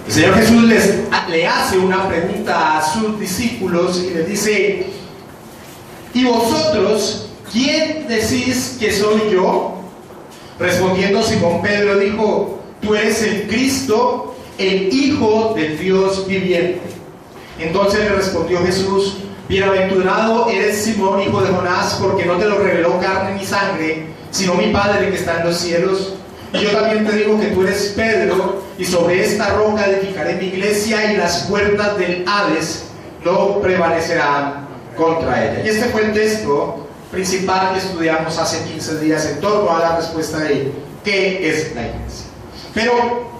El Señor Jesús le hace una pregunta a sus discípulos y les dice: ¿y vosotros quién decís que soy yo? Respondiendo Simón Pedro dijo: tú eres el Cristo, el Hijo del Dios viviente. Entonces le respondió Jesús: bienaventurado eres Simón, hijo de Jonás, porque no te lo reveló carne ni sangre, sino mi Padre que está en los cielos. Y yo también te digo que tú eres Pedro, y sobre esta roca edificaré mi iglesia, y las puertas del Hades no prevalecerán contra ella. Y este fue el texto principal que estudiamos hace 15 días en torno a la respuesta de ¿qué es la iglesia? Pero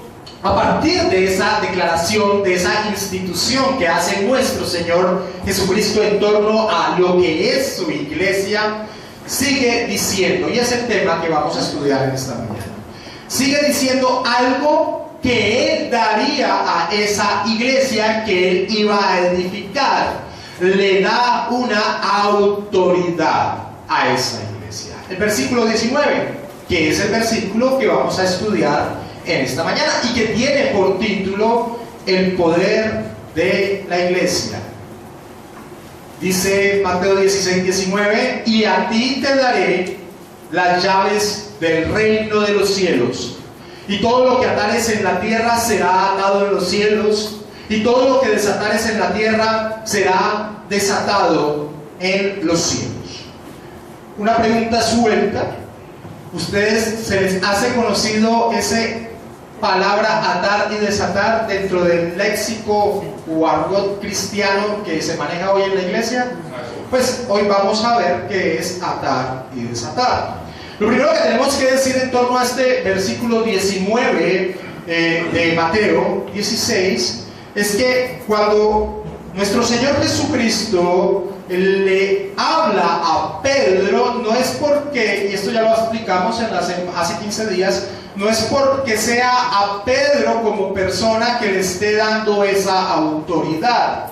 a partir de esa declaración, de esa institución que hace nuestro Señor Jesucristo en torno a lo que es su iglesia, sigue diciendo, y es el tema que vamos a estudiar en esta mañana, sigue diciendo algo que Él daría a esa iglesia que Él iba a edificar. Le da una autoridad a esa iglesia. El versículo 19, que es el versículo que vamos a estudiar en esta mañana y que tiene por título el poder de la iglesia. Dice Mateo 16, 19: y a ti te daré las llaves del reino de los cielos, y todo lo que atares en la tierra será atado en los cielos, y todo lo que desatares en la tierra será desatado en los cielos. Una pregunta suelta: ¿ustedes se les hace conocido ese palabra atar y desatar dentro del léxico o argot cristiano que se maneja hoy en la iglesia? Pues hoy vamos a ver qué es atar y desatar. Lo primero que tenemos que decir en torno a este versículo 19 de Mateo 16 es que cuando nuestro Señor Jesucristo le habla a Pedro, no es porque, y esto ya lo explicamos hace 15 días, no es porque sea a Pedro como persona que le esté dando esa autoridad.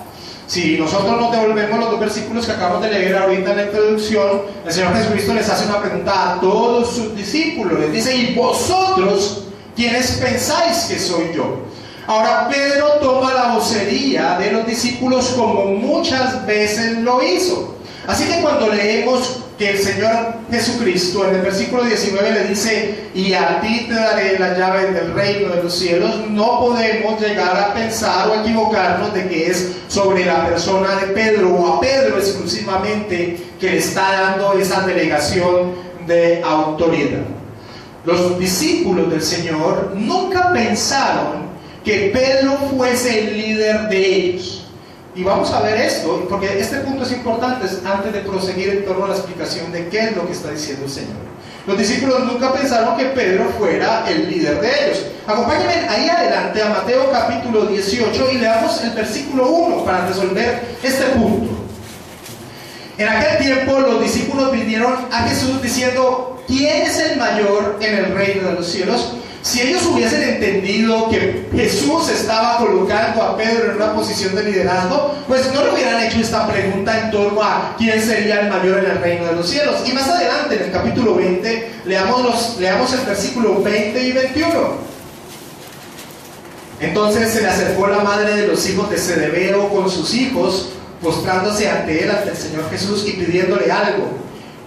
Si nosotros nos devolvemos los dos versículos que acabamos de leer ahorita en la introducción, el Señor Jesucristo les hace una pregunta a todos sus discípulos. Les dice: ¿y vosotros quiénes pensáis que soy yo? Ahora Pedro toma la vocería de los discípulos como muchas veces lo hizo. Así que cuando leemos que el Señor Jesucristo en el versículo 19 le dice: y a ti te daré las llaves del reino de los cielos, no podemos llegar a pensar o equivocarnos de que es sobre la persona de Pedro o a Pedro exclusivamente que le está dando esa delegación de autoridad. Los discípulos del Señor nunca pensaron que Pedro fuese el líder de ellos. Y vamos a ver esto, porque este punto es importante antes de proseguir en torno a la explicación de qué es lo que está diciendo el Señor. Los discípulos nunca pensaron que Pedro fuera el líder de ellos. Acompáñenme ahí adelante a Mateo capítulo 18 y leamos el versículo 1 para resolver este punto. En aquel tiempo los discípulos vinieron a Jesús diciendo: ¿quién es el mayor en el reino de los cielos? Si ellos hubiesen entendido que Jesús estaba colocando a Pedro en una posición de liderazgo, pues no le hubieran hecho esta pregunta en torno a quién sería el mayor en el reino de los cielos. Y más adelante, en el capítulo 20, leamos el versículo 20 y 21. Entonces se le acercó la madre de los hijos de Zebedeo con sus hijos, postrándose ante él, ante el Señor Jesús, y pidiéndole algo.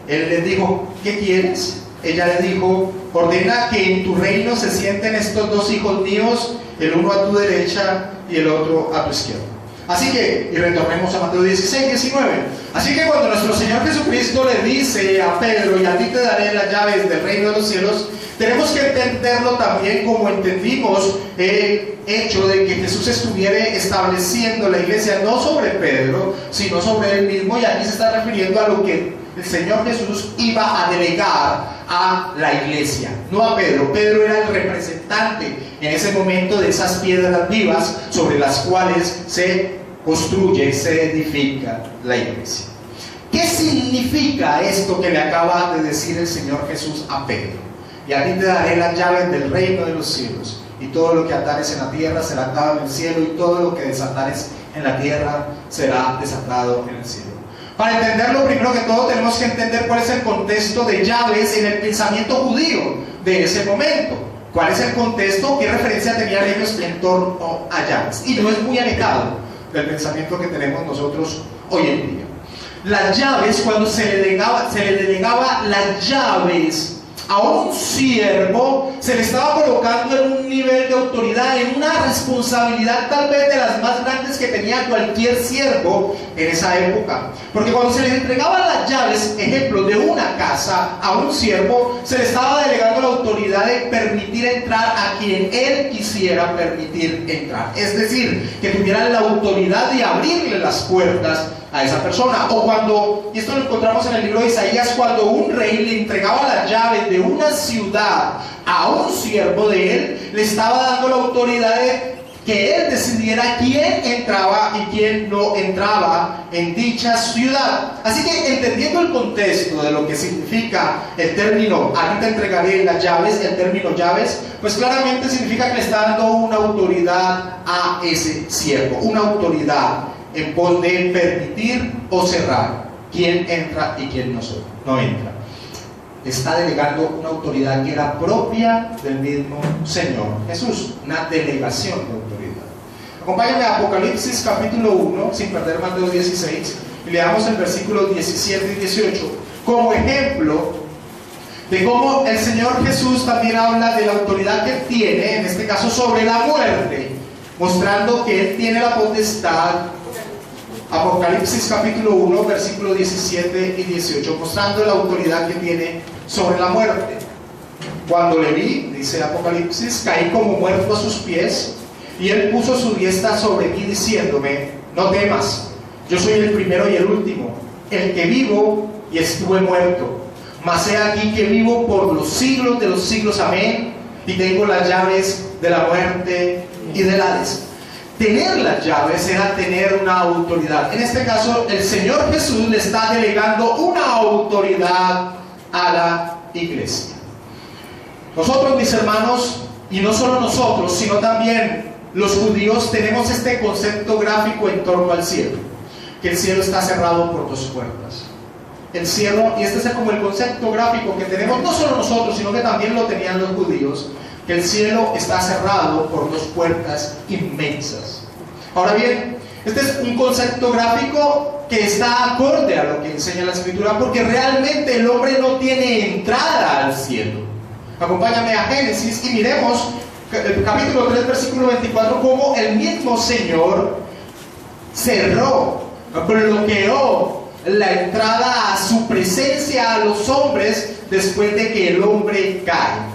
Él les dijo: ¿qué quieres? Ella le dijo: ordena que en tu reino se sienten estos dos hijos míos, el uno a tu derecha y el otro a tu izquierda. Así que, y retornemos a Mateo 16, 19. Así que cuando nuestro Señor Jesucristo le dice a Pedro: y a ti te daré las llaves del reino de los cielos, tenemos que entenderlo también como entendimos el hecho de que Jesús estuviera estableciendo la iglesia no sobre Pedro, sino sobre él mismo, y aquí se está refiriendo a lo que el Señor Jesús iba a delegar a la iglesia, no a Pedro. Pedro era el representante en ese momento de esas piedras vivas sobre las cuales se construye, se edifica la iglesia. ¿Qué significa esto que le acaba de decir el Señor Jesús a Pedro? Y a ti te daré las llaves del reino de los cielos, y todo lo que atares en la tierra será atado en el cielo, y todo lo que desatares en la tierra será desatado en el cielo. Para entenderlo, primero que todo tenemos que entender cuál es el contexto de llaves en el pensamiento judío de ese momento. ¿Cuál es el contexto? ¿Qué referencia tenían ellos en torno a llaves? Y no es muy alejado del pensamiento que tenemos nosotros hoy en día. Las llaves, cuando se le delegaba las llaves a un siervo, se le estaba colocando en un nivel de autoridad, en una responsabilidad tal vez de las más grandes que tenía cualquier siervo en esa época. Porque cuando se le entregaban las llaves, ejemplo, de una casa a un siervo, se le estaba delegando la autoridad de permitir entrar a quien él quisiera permitir entrar. Es decir, que tuvieran la autoridad de abrirle las puertas a esa persona. O cuando, y esto lo encontramos en el libro de Isaías, cuando un rey le entregaba las llaves de una ciudad a un siervo de él, le estaba dando la autoridad de que él decidiera quién entraba y quién no entraba en dicha ciudad. Así que, entendiendo el contexto de lo que significa el término "a ti te entregaré las llaves", el término llaves, pues claramente significa que le está dando una autoridad a ese siervo, una autoridad en pos de permitir o cerrar quién entra y quién no entra. Está delegando una autoridad que era propia del mismo Señor Jesús, una delegación de autoridad. Acompáñame a Apocalipsis capítulo 1, sin perder Mateo 16, y leamos el versículo 17 y 18, como ejemplo de cómo el Señor Jesús también habla de la autoridad que Él tiene, en este caso sobre la muerte, mostrando que Él tiene la potestad. Apocalipsis capítulo 1, versículo 17 y 18, mostrando la autoridad que tiene sobre la muerte. Cuando le vi, dice Apocalipsis, caí como muerto a sus pies, y Él puso su diestra sobre mí, diciéndome: no temas, yo soy el primero y el último, el que vivo y estuve muerto, mas he aquí que vivo por los siglos de los siglos, amén, y tengo las llaves de la muerte y del Hades. Tener las llaves era tener una autoridad. En este caso, el Señor Jesús le está delegando una autoridad a la iglesia. Nosotros, mis hermanos, y no solo nosotros, sino también los judíos, tenemos este concepto gráfico en torno al cielo, que el cielo está cerrado por dos puertas. El cielo, y este es como el concepto gráfico que tenemos no solo nosotros, sino que también lo tenían los judíos, que el cielo está cerrado por dos puertas inmensas. Ahora bien, este es un concepto gráfico que está acorde a lo que enseña la Escritura, porque realmente el hombre no tiene entrada al cielo. Acompáñame a Génesis y miremos el capítulo 3, versículo 24, cómo el mismo Señor cerró, bloqueó la entrada a su presencia a los hombres después de que el hombre cae.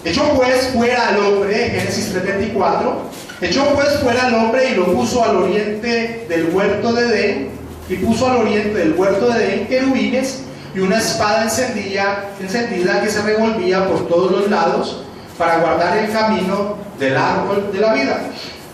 Echó pues fuera al hombre, Génesis 3:24, echó pues fuera al hombre y lo puso al oriente del huerto de Edén, y puso al oriente del huerto de Edén querubines y una espada encendida que se revolvía por todos los lados para guardar el camino del árbol de la vida.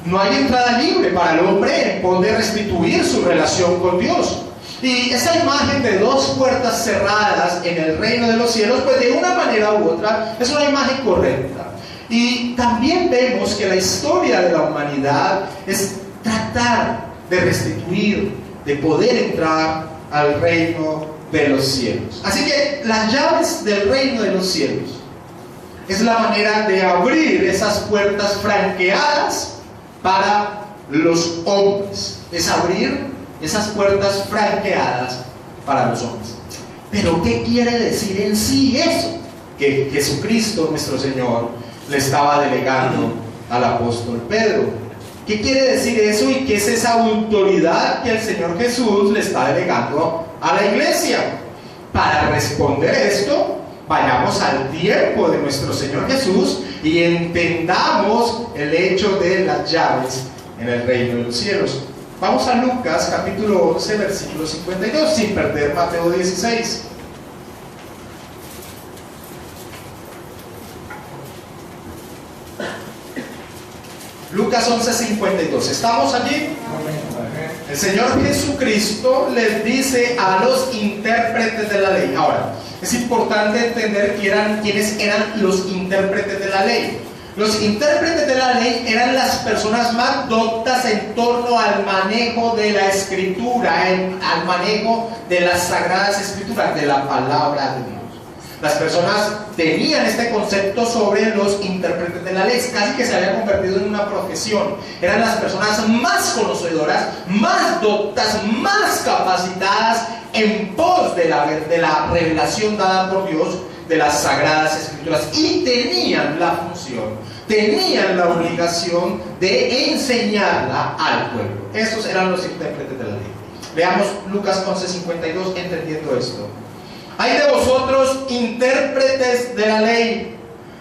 No hay entrada libre para el hombre en pos de restituir su relación con Dios. Y esa imagen de dos puertas cerradas en el reino de los cielos, pues de una manera u otra es una imagen correcta. Y también vemos que la historia de la humanidad es tratar de restituir, de poder entrar al reino de los cielos. Así que las llaves del reino de los cielos es la manera de abrir esas puertas franqueadas para los hombres. Es abrir esas puertas franqueadas para los hombres. Pero ¿qué quiere decir en sí eso? Que Jesucristo, nuestro Señor, le estaba delegando al apóstol Pedro. ¿Qué quiere decir eso y qué es esa autoridad que el Señor Jesús le está delegando a la iglesia? Para responder esto, vayamos al tiempo de nuestro Señor Jesús y entendamos el hecho de las llaves en el reino de los cielos. Vamos a Lucas capítulo 11, versículo 52, sin perder Mateo 16. Lucas 11, 52. ¿Estamos allí? El Señor Jesucristo les dice a los intérpretes de la ley. Ahora, es importante entender quiénes eran los intérpretes de la ley. Los intérpretes de la ley eran las personas más doctas en torno al manejo de la escritura, al manejo de las sagradas escrituras, de la palabra de Dios. Las personas tenían este concepto sobre los intérpretes de la ley, casi que se había convertido en una profesión. Eran las personas más conocedoras, más doctas, más capacitadas en pos de la revelación dada por Dios de las Sagradas Escrituras, y tenían la función, tenían la obligación de enseñarla al pueblo. Esos eran los intérpretes de la ley. Veamos Lucas 11:52, entendiendo esto. Hay de vosotros intérpretes de la ley,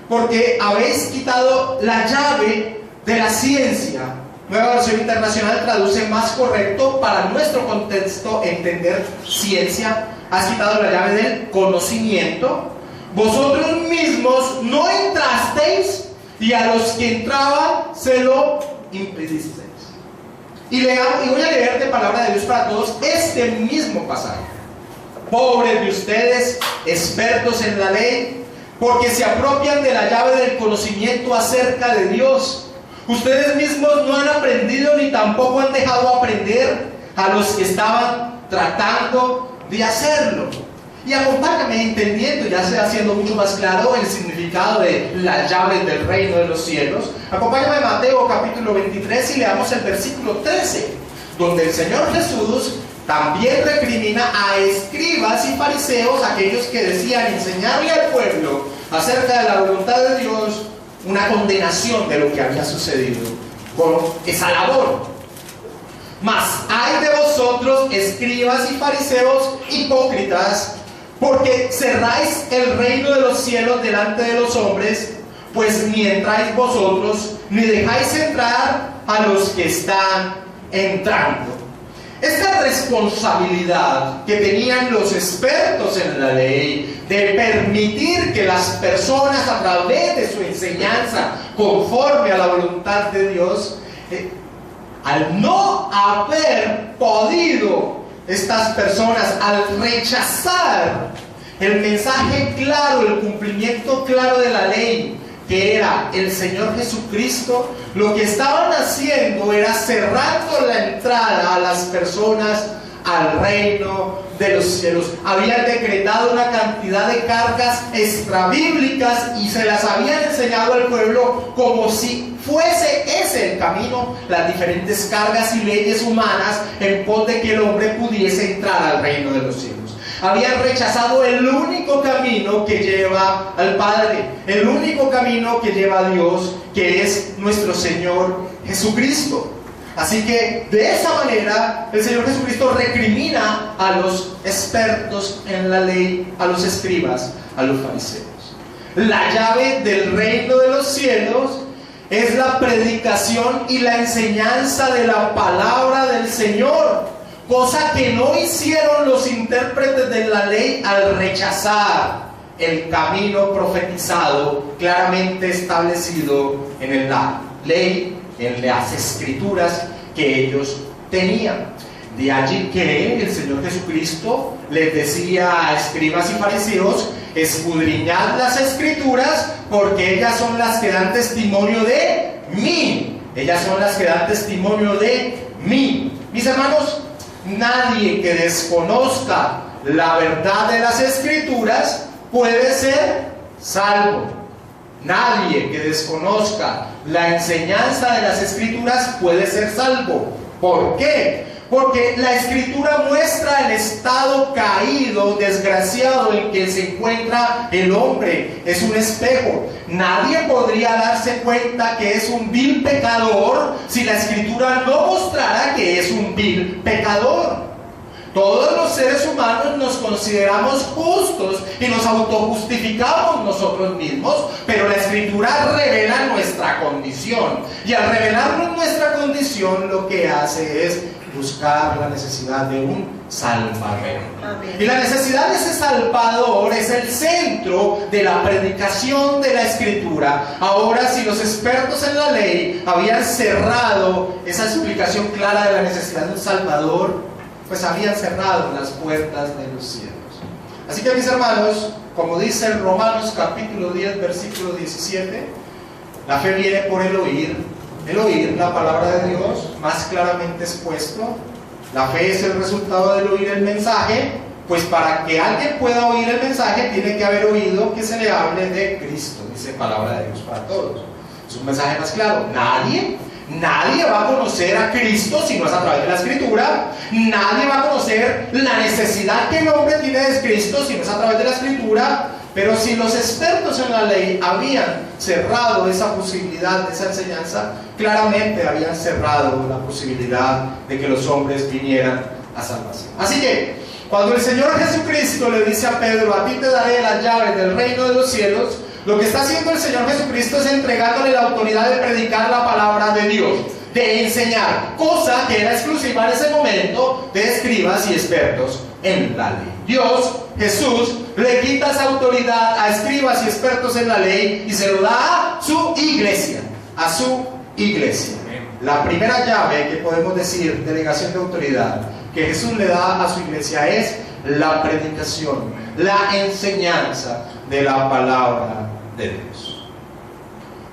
porque habéis quitado la llave de la ciencia. Nueva Versión Internacional traduce más correcto para nuestro contexto entender ciencia. Has quitado la llave del conocimiento. Vosotros mismos no entrasteis, y a los que entraban se lo impedisteis. Y voy a leer de palabra de Dios para todos este mismo pasaje. Pobres de ustedes, expertos en la ley, porque se apropian de la llave del conocimiento acerca de Dios. Ustedes mismos no han aprendido ni tampoco han dejado aprender a los que estaban tratando de hacerlo. Y acompáñame entendiendo, ya se haciendo mucho más claro el significado de las llaves del reino de los cielos. Acompáñame a Mateo capítulo 23 y leamos el versículo 13, donde el Señor Jesús también recrimina a escribas y fariseos, aquellos que decían enseñarle al pueblo acerca de la voluntad de Dios, una condenación de lo que había sucedido con esa labor. Mas hay de vosotros, escribas y fariseos hipócritas, porque cerráis el reino de los cielos delante de los hombres, pues ni entráis vosotros, ni dejáis entrar a los que están entrando. Esta responsabilidad que tenían los expertos en la ley de permitir que las personas, a través de su enseñanza conforme a la voluntad de Dios, al no haber podido estas personas, al rechazar el mensaje claro, el cumplimiento claro de la ley, que era el Señor Jesucristo, lo que estaban haciendo era cerrando la entrada a las personas al reino de los cielos. Habían decretado una cantidad de cargas extrabíblicas y se las habían enseñado al pueblo como si fuese ese el camino, las diferentes cargas y leyes humanas en pos de que el hombre pudiese entrar al reino de los cielos. Habían rechazado el único camino que lleva al Padre, el único camino que lleva a Dios, que es nuestro Señor Jesucristo. Así que de esa manera el Señor Jesucristo recrimina a los expertos en la ley, a los escribas, a los fariseos. La llave del reino de los cielos es la predicación y la enseñanza de la palabra del Señor, cosa que no hicieron los intérpretes de la ley al rechazar el camino profetizado claramente establecido en la ley, en las escrituras que ellos tenían. De allí que el Señor Jesucristo les decía a escribas y fariseos: escudriñad las escrituras, porque ellas son las que dan testimonio de mí. Ellas son las que dan testimonio de mí. Mis hermanos, nadie que desconozca la verdad de las escrituras puede ser salvo. Nadie que desconozca la enseñanza de las escrituras puede ser salvo. ¿Por qué? Porque la escritura muestra el estado caído, desgraciado en que se encuentra el hombre. Es un espejo. Nadie podría darse cuenta que es un vil pecador si la escritura no mostrara que es un vil pecador. Todos los seres humanos nos consideramos justos y nos autojustificamos nosotros mismos, pero la escritura revela nuestra condición. Y al revelarnos nuestra condición, lo que hace es buscar la necesidad de un Salvador. Amén. Y la necesidad de ese Salvador es el centro de la predicación de la Escritura. Ahora, si los expertos en la ley habían cerrado esa explicación clara de la necesidad de un Salvador, pues habían cerrado las puertas de los cielos. Así que, mis hermanos, como dice en Romanos capítulo 10, versículo 17, la fe viene por el oír la palabra de Dios más claramente expuesto. La fe es el resultado del oír el mensaje, Pues para que alguien pueda oír el mensaje, tiene que haber oído que se le hable de Cristo, dice palabra de Dios para todos. Es un mensaje más claro. Nadie va a conocer a Cristo si no es a través de la Escritura. Nadie va a conocer la necesidad que el hombre tiene de Cristo si no es a través de la Escritura. Pero si los expertos en la ley habían cerrado esa posibilidad de esa enseñanza, claramente habían cerrado la posibilidad de que los hombres vinieran a salvación. Así que cuando el Señor Jesucristo le dice a Pedro: a ti te daré las llaves del reino de los cielos, lo que está haciendo el Señor Jesucristo es entregándole la autoridad de predicar la palabra de Dios, de enseñar, cosa que era exclusiva en ese momento de escribas y expertos en la ley. Dios, Jesús, le quita esa autoridad a escribas y expertos en la ley y se lo da a su iglesia, La primera llave que podemos decir, delegación de autoridad, que Jesús le da a su iglesia es la predicación, la enseñanza de la palabra de Dios.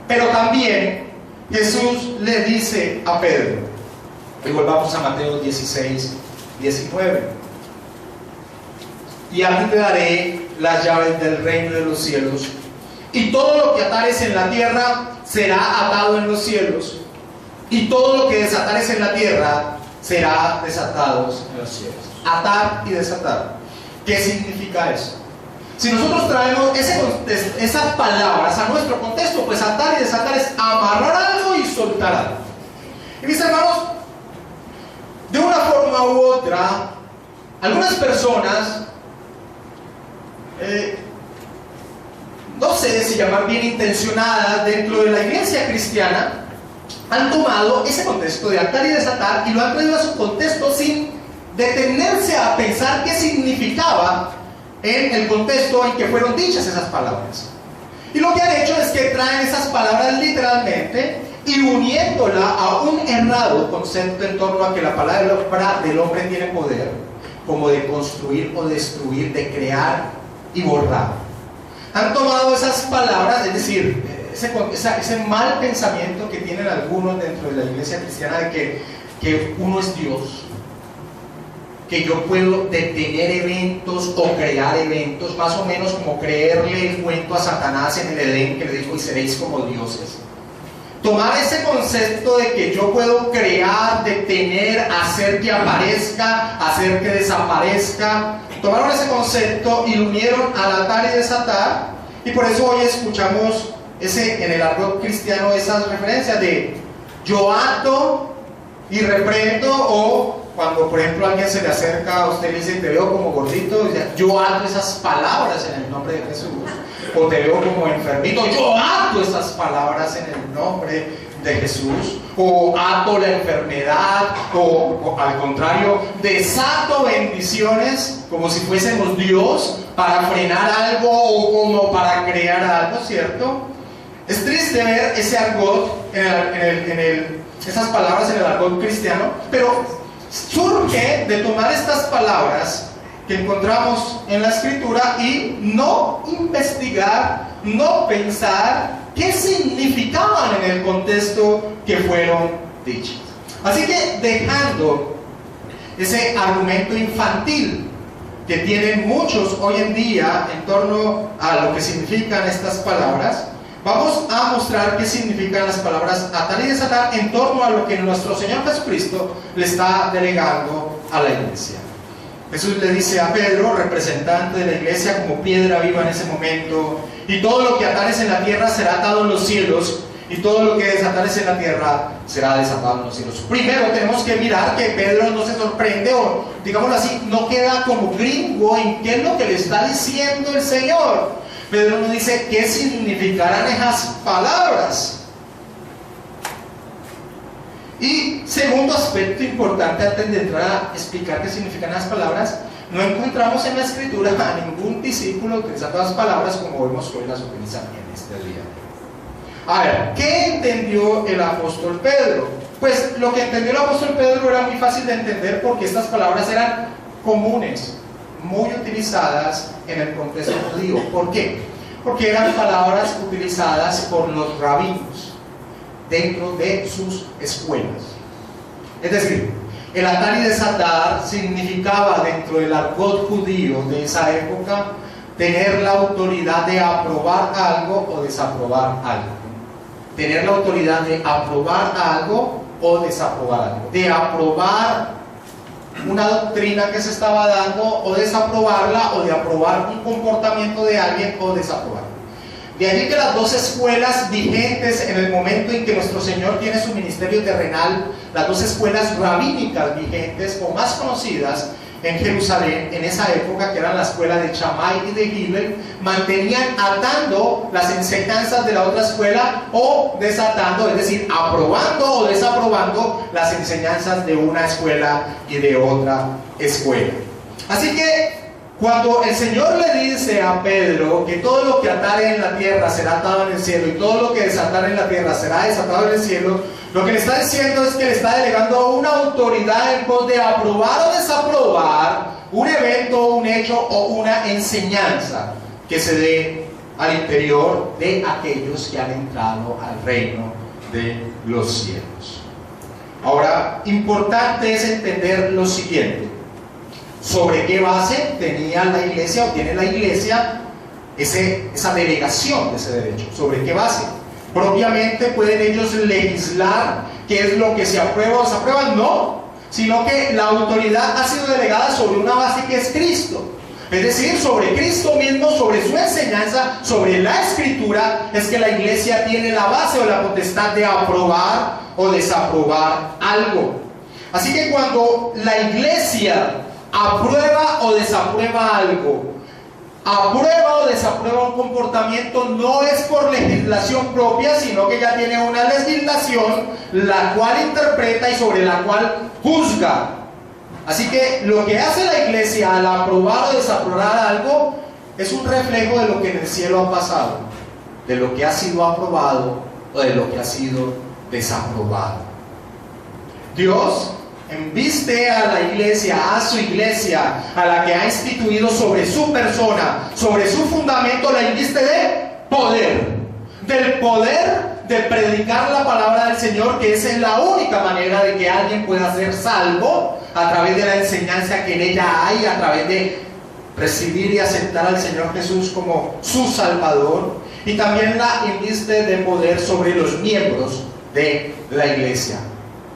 Pero también Jesús le dice a Pedro, y volvamos a Mateo 16, 19: y a ti te daré las llaves del reino de los cielos, y todo lo que atares en la tierra será atado en los cielos, y todo lo que desatares en la tierra será desatado en los cielos. Atar y desatar. ¿Qué significa eso? Si nosotros traemos esas palabras a nuestro contexto, pues atar y desatar es amarrar algo y soltar algo. Y mis hermanos, de una forma u otra, algunas personas, no sé si llamar bien intencionadas dentro de la iglesia cristiana, han tomado ese contexto de atar y desatar y lo han traído a su contexto sin detenerse a pensar qué significaba en el contexto en que fueron dichas esas palabras. Y lo que han hecho es que traen esas palabras literalmente y uniéndola a un errado concepto en torno a que la palabra del hombre tiene poder, como de construir o destruir, de crear y borrar. Han tomado esas palabras, es decir, ese mal pensamiento que tienen algunos dentro de la iglesia cristiana de que uno es Dios, que yo puedo detener eventos o crear eventos, más o menos como creerle el cuento a Satanás en el Edén, que le dijo: y seréis como dioses. Tomar ese concepto de que yo puedo crear, detener, hacer que aparezca, hacer que desaparezca, tomaron ese concepto y lo unieron al atar y desatar, y por eso hoy escuchamos en el argot cristiano esas referencias de yo ato y reprendo, o cuando por ejemplo alguien se le acerca a usted y le dice: te veo como gordito, yo ato esas palabras en el nombre de Jesús. O te veo como enfermito, yo ato esas palabras en el nombre de Jesús. O ato la enfermedad, o al contrario, desato bendiciones como si fuésemos Dios para frenar algo o como para crear algo, ¿cierto? Es triste ver ese argot, esas palabras en el argot cristiano, pero surge de tomar estas palabras que encontramos en la Escritura y no investigar, no pensar qué significaban en el contexto que fueron dichas. Así que, dejando ese argumento infantil que tienen muchos hoy en día en torno a lo que significan estas palabras, vamos a mostrar qué significan las palabras atar y desatar en torno a lo que nuestro Señor Jesucristo le está delegando a la iglesia. Jesús le dice a Pedro, representante de la iglesia, como piedra viva en ese momento: y todo lo que atares en la tierra será atado en los cielos, y todo lo que desatares en la tierra será desatado en los cielos. Primero tenemos que mirar que Pedro no se sorprende, o digámoslo así, no queda como gringo en qué es lo que le está diciendo el Señor. Pedro nos dice qué significarán esas palabras. Y segundo aspecto importante antes de entrar a explicar qué significan las palabras, no encontramos en la Escritura a ningún discípulo utilizando las palabras como vemos que hoy las utilizan en este día. A ver, ¿qué entendió el apóstol Pedro? Pues lo que entendió el apóstol Pedro era muy fácil de entender, porque estas palabras eran comunes, muy utilizadas en el contexto judío. ¿Por qué? Porque eran palabras utilizadas por los rabinos dentro de sus escuelas. Es decir, El atar y desatar significaba, dentro del argot judío de esa época, tener la autoridad de aprobar algo o desaprobar algo. Tener la autoridad de aprobar algo o desaprobar algo. De aprobar una doctrina que se estaba dando o desaprobarla, o de aprobar un comportamiento de alguien o desaprobarlo. De allí que las dos escuelas vigentes en el momento en que nuestro Señor tiene su ministerio terrenal, las dos escuelas rabínicas vigentes o más conocidas en Jerusalén en esa época, que eran la escuela de Shammai y de Hillel, mantenían atando las enseñanzas de la otra escuela o desatando, es decir, aprobando o desaprobando las enseñanzas de una escuela y de otra escuela. Así que cuando el Señor le dice a Pedro que todo lo que atare en la tierra será atado en el cielo y todo lo que desatare en la tierra será desatado en el cielo, lo que le está diciendo es que le está delegando una autoridad en pos de aprobar o desaprobar un evento, un hecho o una enseñanza que se dé al interior de aquellos que han entrado al reino de los cielos. Ahora, importante es entender lo siguiente: ¿sobre qué base tenía la iglesia o tiene la iglesia esa delegación de ese derecho? ¿Sobre qué base? Propiamente pueden ellos legislar qué es lo que se aprueba o se aprueba, no, sino que la autoridad ha sido delegada sobre una base que es Cristo. Es decir, sobre Cristo mismo, sobre su enseñanza, sobre la Escritura, es que la iglesia tiene la base o la potestad de aprobar o desaprobar algo. Así que cuando la iglesia aprueba o desaprueba algo, aprueba o desaprueba un comportamiento, no es por legislación propia, sino que ya tiene una legislación la cual interpreta y sobre la cual juzga. Así que lo que hace la iglesia al aprobar o desaprobar algo es un reflejo de lo que en el cielo ha pasado, de lo que ha sido aprobado o de lo que ha sido desaprobado. Dios enviste a la iglesia, a su iglesia, a la que ha instituido sobre su persona, sobre su fundamento, la inviste de poder, del poder de predicar la palabra del Señor, que esa es la única manera de que alguien pueda ser salvo, a través de la enseñanza que en ella hay, a través de recibir y aceptar al Señor Jesús como su Salvador. Y también la inviste de poder sobre los miembros de la iglesia,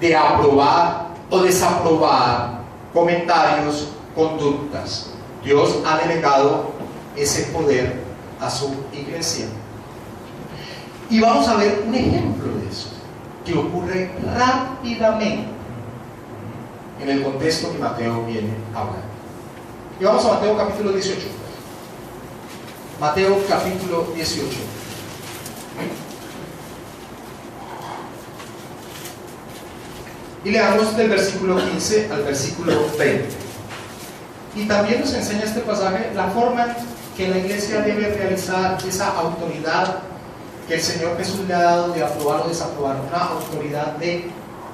de aprobar o desaprobar comentarios, conductas. Dios ha delegado ese poder a su iglesia. Y vamos a ver un ejemplo de eso, que ocurre rápidamente en el contexto que Mateo viene hablando. Y vamos a Mateo capítulo 18. Mateo capítulo 18. Y leamos del versículo 15 al versículo 20. Y también nos enseña este pasaje la forma que la iglesia debe realizar esa autoridad que el Señor Jesús le ha dado de aprobar o desaprobar, una autoridad de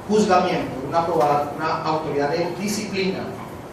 juzgamiento, una autoridad de disciplina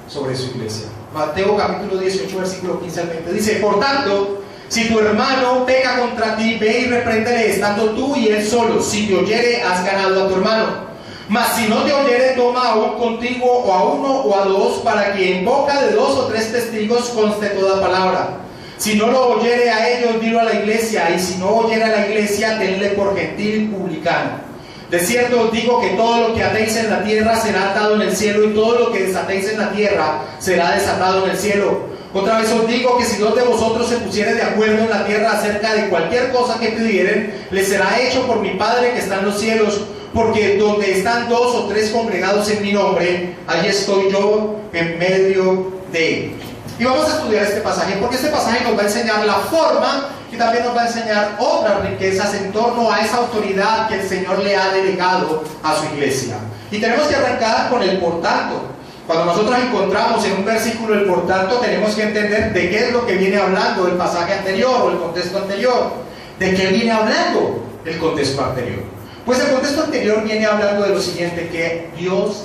sobre su iglesia. Mateo capítulo 18, versículo 15 al 20 dice: por tanto, si tu hermano peca contra ti, ve y repréndele estando tú y él solo. Si te oyere, has ganado a tu hermano. Mas si no te oyere, toma aún contigo o a uno o a dos, para que en boca de 2 o 3 testigos conste toda palabra. Si no lo oyere a ellos, dilo a la iglesia, y si no oyere a la iglesia, tenle por gentil y publicano. De cierto os digo que todo lo que atéis en la tierra será atado en el cielo, y todo lo que desatéis en la tierra será desatado en el cielo. Otra vez os digo que si 2 de vosotros se pusieren de acuerdo en la tierra acerca de cualquier cosa que pidieren, les será hecho por mi Padre que está en los cielos. Porque donde están 2 o 3 congregados en mi nombre, allí estoy yo en medio de ellos. Y vamos a estudiar este pasaje, porque este pasaje nos va a enseñar la forma y también nos va a enseñar otras riquezas en torno a esa autoridad que el Señor le ha delegado a su iglesia. Y tenemos que arrancar con el por tanto. Cuando nosotros encontramos en un versículo el por tanto, tenemos que entender de qué es lo que viene hablando el pasaje anterior o el contexto anterior. ¿De qué viene hablando el contexto anterior? Pues el contexto anterior viene hablando de lo siguiente, que Dios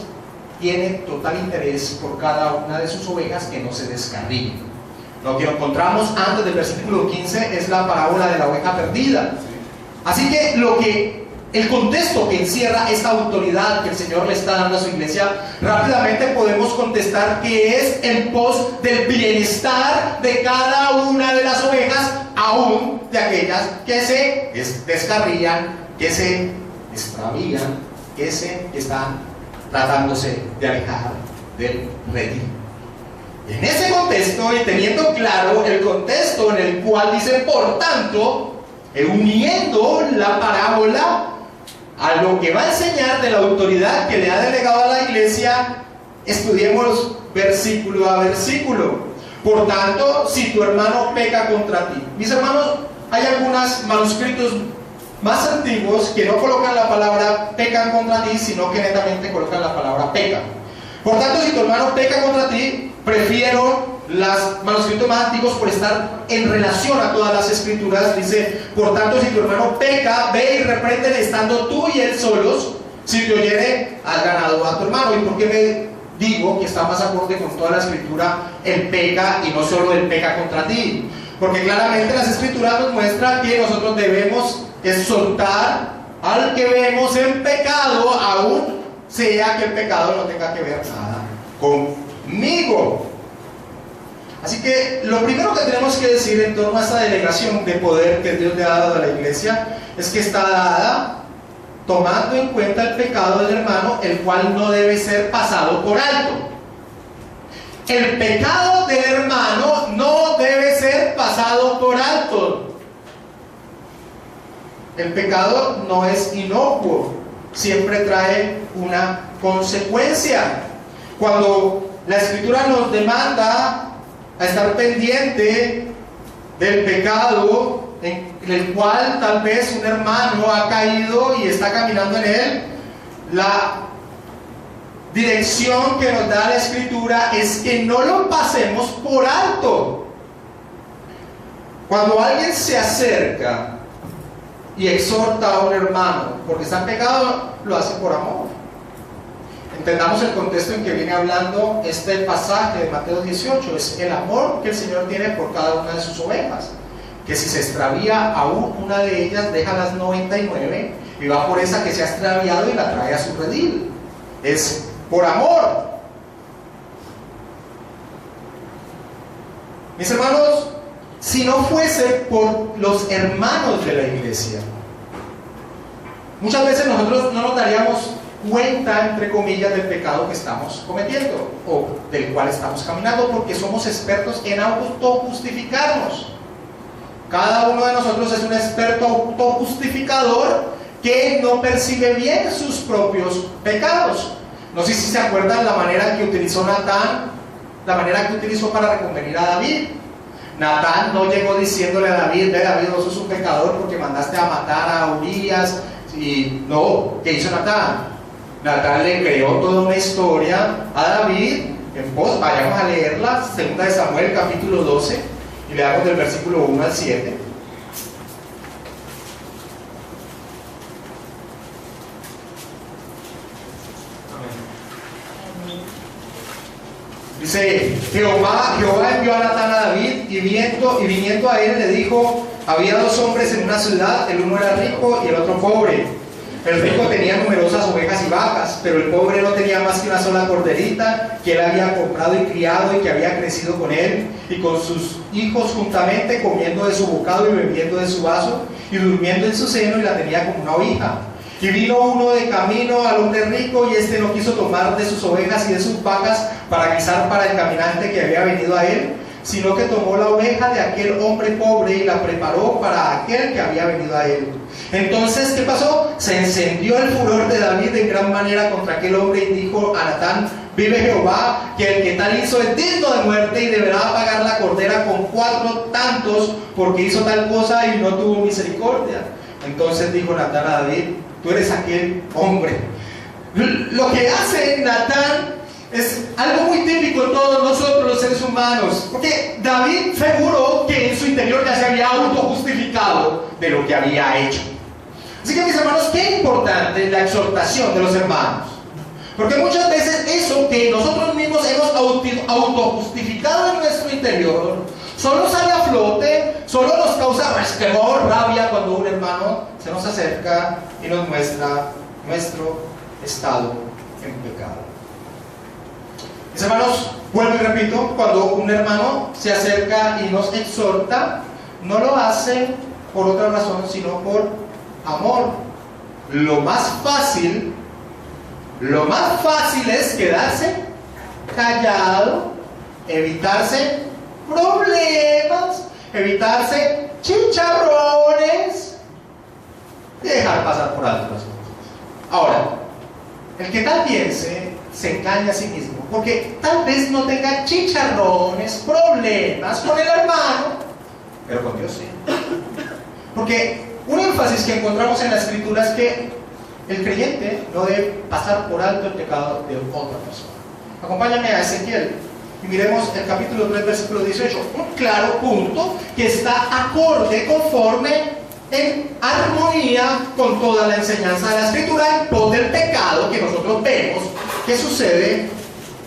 tiene total interés por cada una de sus ovejas, que no se descarríen. Lo que encontramos antes del versículo 15 es la parábola de la oveja perdida. Así que lo que el contexto que encierra esta autoridad que el Señor le está dando a su iglesia, rápidamente podemos contestar que es en pos del bienestar de cada una de las ovejas, aún de aquellas que se descarrían, que se extravían, que están tratándose de alejar del redil. En ese contexto, y teniendo claro el contexto en el cual dice, por tanto, uniendo la parábola a lo que va a enseñar de la autoridad que le ha delegado a la iglesia, estudiemos versículo a versículo. Por tanto, si tu hermano peca contra ti. Mis hermanos, hay algunos manuscritos más antiguos que no colocan la palabra pecan contra ti, sino que netamente colocan la palabra peca. Por tanto, si tu hermano peca contra ti, prefiero los manuscritos más antiguos por estar en relación a todas las escrituras. Dice, por tanto, si tu hermano peca, ve y repréndele estando tú y él solos. Si te oyere, has ganado a tu hermano. ¿Y por qué me digo que está más acorde con toda la escritura el peca y no solo el peca contra ti? Porque claramente las escrituras nos muestran que nosotros debemos exhortar al que vemos en pecado, aún sea que el pecado no tenga que ver nada conmigo. Así que lo primero que tenemos que decir en torno a esta delegación de poder que Dios le ha dado a la iglesia es que está dada tomando en cuenta el pecado del hermano, el cual no debe ser pasado por alto. El pecado del hermano no debe ser pasado por alto. El pecado no es inocuo, siempre trae una consecuencia. Cuando la escritura nos demanda a estar pendiente del pecado en el cual tal vez un hermano ha caído y está caminando en él, la dirección que nos da la escritura es que no lo pasemos por alto. Cuando alguien se acerca y exhorta a un hermano porque está en pecado, lo hace por amor. Entendamos el contexto en que viene hablando este pasaje de Mateo 18. Es el amor que el Señor tiene por cada una de sus ovejas, que si se extravía aún una de ellas, deja las 99 y va por esa que se ha extraviado y la trae a su redil. Es por amor. Mis hermanos, si no fuese por los hermanos de la iglesia, muchas veces nosotros no nos daríamos cuenta, entre comillas, del pecado que estamos cometiendo o del cual estamos caminando, porque somos expertos en autojustificarnos. Cada uno de nosotros es un experto autojustificador que no percibe bien sus propios pecados. No sé si se acuerdan la manera que utilizó Natán, la manera que utilizó para reconvenir a David. Natán no llegó diciéndole a David, David, vos sos un pecador porque mandaste a matar a Urías. Y no, ¿qué hizo Natán? Natán le creó toda una historia a David en voz. Vayamos a leerla, 2 de Samuel capítulo 12, y leamos del versículo 1 al 7. Dice, Jehová envió a Natán a David, y viniendo a él le dijo, había dos hombres en una ciudad, el uno era rico y el otro pobre. El rico tenía numerosas ovejas y vacas, pero el pobre no tenía más que una sola corderita que él había comprado y criado y que había crecido con él y con sus hijos juntamente, comiendo de su bocado y bebiendo de su vaso y durmiendo en su seno, y la tenía como una hija. Y vino uno de camino al hombre rico, y éste no quiso tomar de sus ovejas y de sus vacas para guisar para el caminante que había venido a él, sino que tomó la oveja de aquel hombre pobre y la preparó para aquel que había venido a él. Entonces, ¿qué pasó? Se encendió el furor de David en gran manera contra aquel hombre, y dijo a Natán, vive Jehová, que el que tal hizo es digno de muerte y deberá pagar la cordera con 4 tantos, porque hizo tal cosa y no tuvo misericordia. Entonces dijo Natán a David, tú eres aquel hombre. Lo que hace Natán es algo muy típico en todos nosotros los seres humanos, porque David seguro que en su interior ya se había autojustificado de lo que había hecho. Así que, mis hermanos, qué importante la exhortación de los hermanos, porque muchas veces eso que nosotros mismos hemos autojustificado en nuestro interior solo sale a flote, solo nos causa resquemor, rabia cuando un hermano se nos acerca y nos muestra nuestro estado en pecado. Mis hermanos, vuelvo y repito, cuando un hermano se acerca y nos exhorta, no lo hace por otra razón, sino por amor. Lo más fácil es quedarse callado, evitarse problemas, evitarse chicharrones y dejar pasar por alto las cosas. Ahora, el que tal piense se engaña a sí mismo, porque tal vez no tenga chicharrones, problemas con el hermano, pero con Dios sí. Porque un énfasis que encontramos en la Escritura es que el creyente no debe pasar por alto el pecado de otra persona. Acompáñame a Ezequiel y miremos el capítulo 3, versículo 18, un claro punto que está acorde, conforme, en armonía con toda la enseñanza de la Escritura en pos del pecado que nosotros vemos que sucede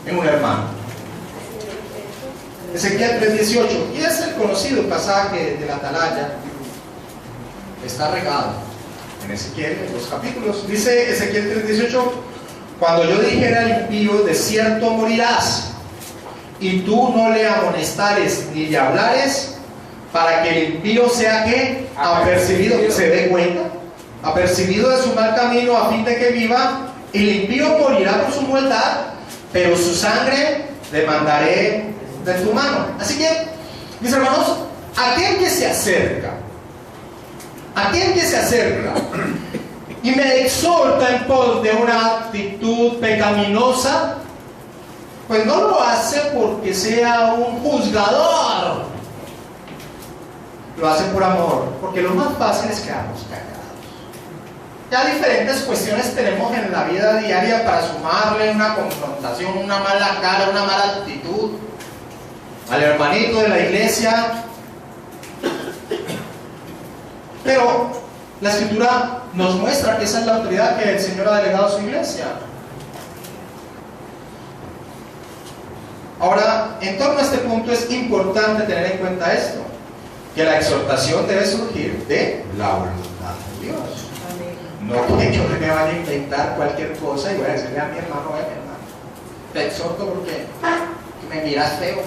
en un hermano. Ezequiel 3:18, y es el conocido pasaje de la atalaya, está regado en Ezequiel, en los capítulos. Dice Ezequiel 3:18, cuando yo dijera al impío, de cierto morirás, y tú no le amonestares ni le hablares, para que el impío sea que apercibido, que se dé cuenta, apercibido de su mal camino, a fin de que viva. El impío morirá por su maldad, pero su sangre demandaré de tu mano. Así que, mis hermanos, aquel que se acerca y me exhorta en pos de una actitud pecaminosa, pues no lo hace porque sea un juzgador, lo hace por amor, porque lo más fácil es quedarnos callados. Ya diferentes cuestiones tenemos en la vida diaria para sumarle una confrontación, una mala cara, una mala actitud al hermanito de la iglesia. Pero la Escritura nos muestra que esa es la autoridad que el Señor ha delegado a su iglesia. Ahora, en torno a este punto es importante tener en cuenta esto, que la exhortación debe surgir de la voluntad de Dios. No que yo me vaya a inventar cualquier cosa y voy a decirle a mi hermano, mi hermano, te exhorto porque me miras feo.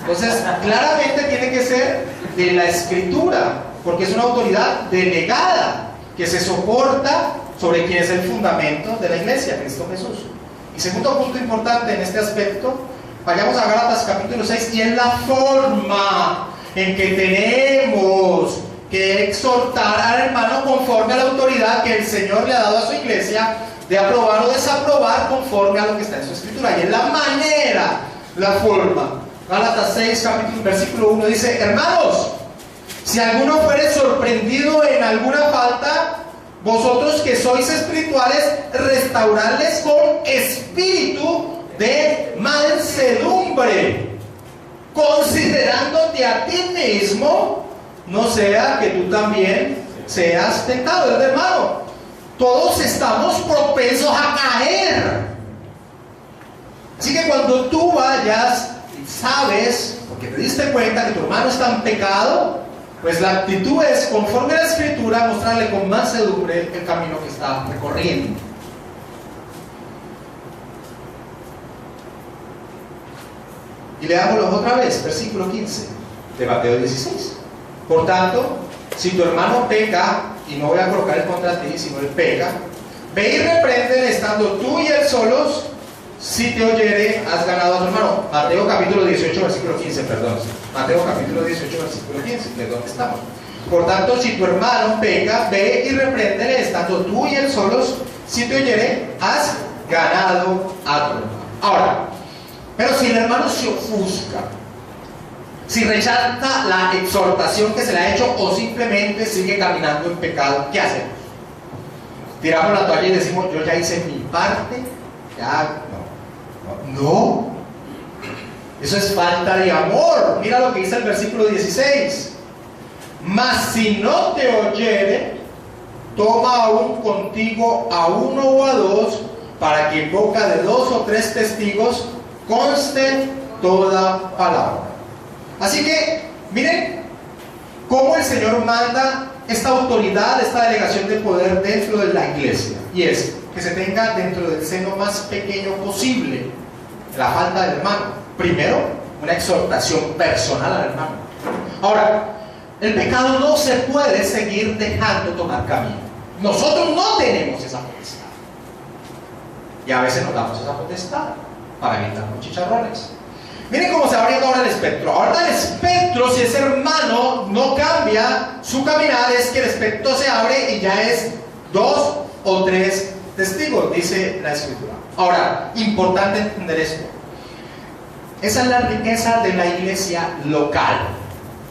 Entonces, claramente tiene que ser de la Escritura, porque es una autoridad delegada que se soporta sobre quien es el fundamento de la iglesia, Cristo Jesús. Y segundo punto importante en este aspecto, vayamos a Gálatas capítulo 6, y es la forma en que tenemos que exhortar al hermano conforme a la autoridad que el Señor le ha dado a su iglesia, de aprobar o desaprobar conforme a lo que está en su Escritura. Y es la manera, la forma. Gálatas 6, capítulo, versículo 1 dice: hermanos, si alguno fuere sorprendido en alguna falta, vosotros que sois espirituales, restaurarles con espíritu de mansedumbre, considerándote a ti mismo, no sea que tú también seas tentado. Hermano, todos estamos propensos a caer. Así que cuando tú vayas y sabes, porque te diste cuenta que tu hermano está en pecado, pues la actitud es, conforme a la Escritura, mostrarle con mansedumbre el camino que está recorriendo. Y leámoslo otra vez, versículo 15 de Mateo 16. Por tanto, si tu hermano peca, y no voy a colocar el contra ti, sino él peca, ve y repréndele estando tú y él solos. Si te oyere, has ganado a tu hermano. Mateo capítulo 18, versículo 15, perdón. Mateo capítulo 18, versículo 15, ¿de dónde estamos? Por tanto, si tu hermano peca, ve y repréndele estando tú y él solos. Si te oyere, has ganado a tu hermano. Ahora, pero si el hermano se ofusca, si rechaza la exhortación que se le ha hecho, o simplemente sigue caminando en pecado, ¿qué hacemos? Tiramos la toalla y decimos: yo ya hice mi parte, ya no. Eso es falta de amor. Mira lo que dice el versículo 16: mas si no te oyere, toma aún contigo a uno o a dos, para que en boca de 2 o 3 testigos conste toda palabra. Así que, miren cómo el Señor manda esta autoridad, esta delegación de poder dentro de la iglesia. Y es que se tenga dentro del seno más pequeño posible la falta del hermano. Primero, una exhortación personal al hermano. Ahora, el pecado no se puede seguir dejando tomar camino. Nosotros no tenemos esa potestad. Y a veces nos damos esa potestad para evitarnos chicharrones. Miren cómo se va abriendo ahora el espectro. Ahora el espectro, si ese hermano no cambia su caminar, es que el espectro se abre y ya es 2 o 3 testigos, dice la Escritura. Ahora, importante entender esto. Esa es la riqueza de la iglesia local.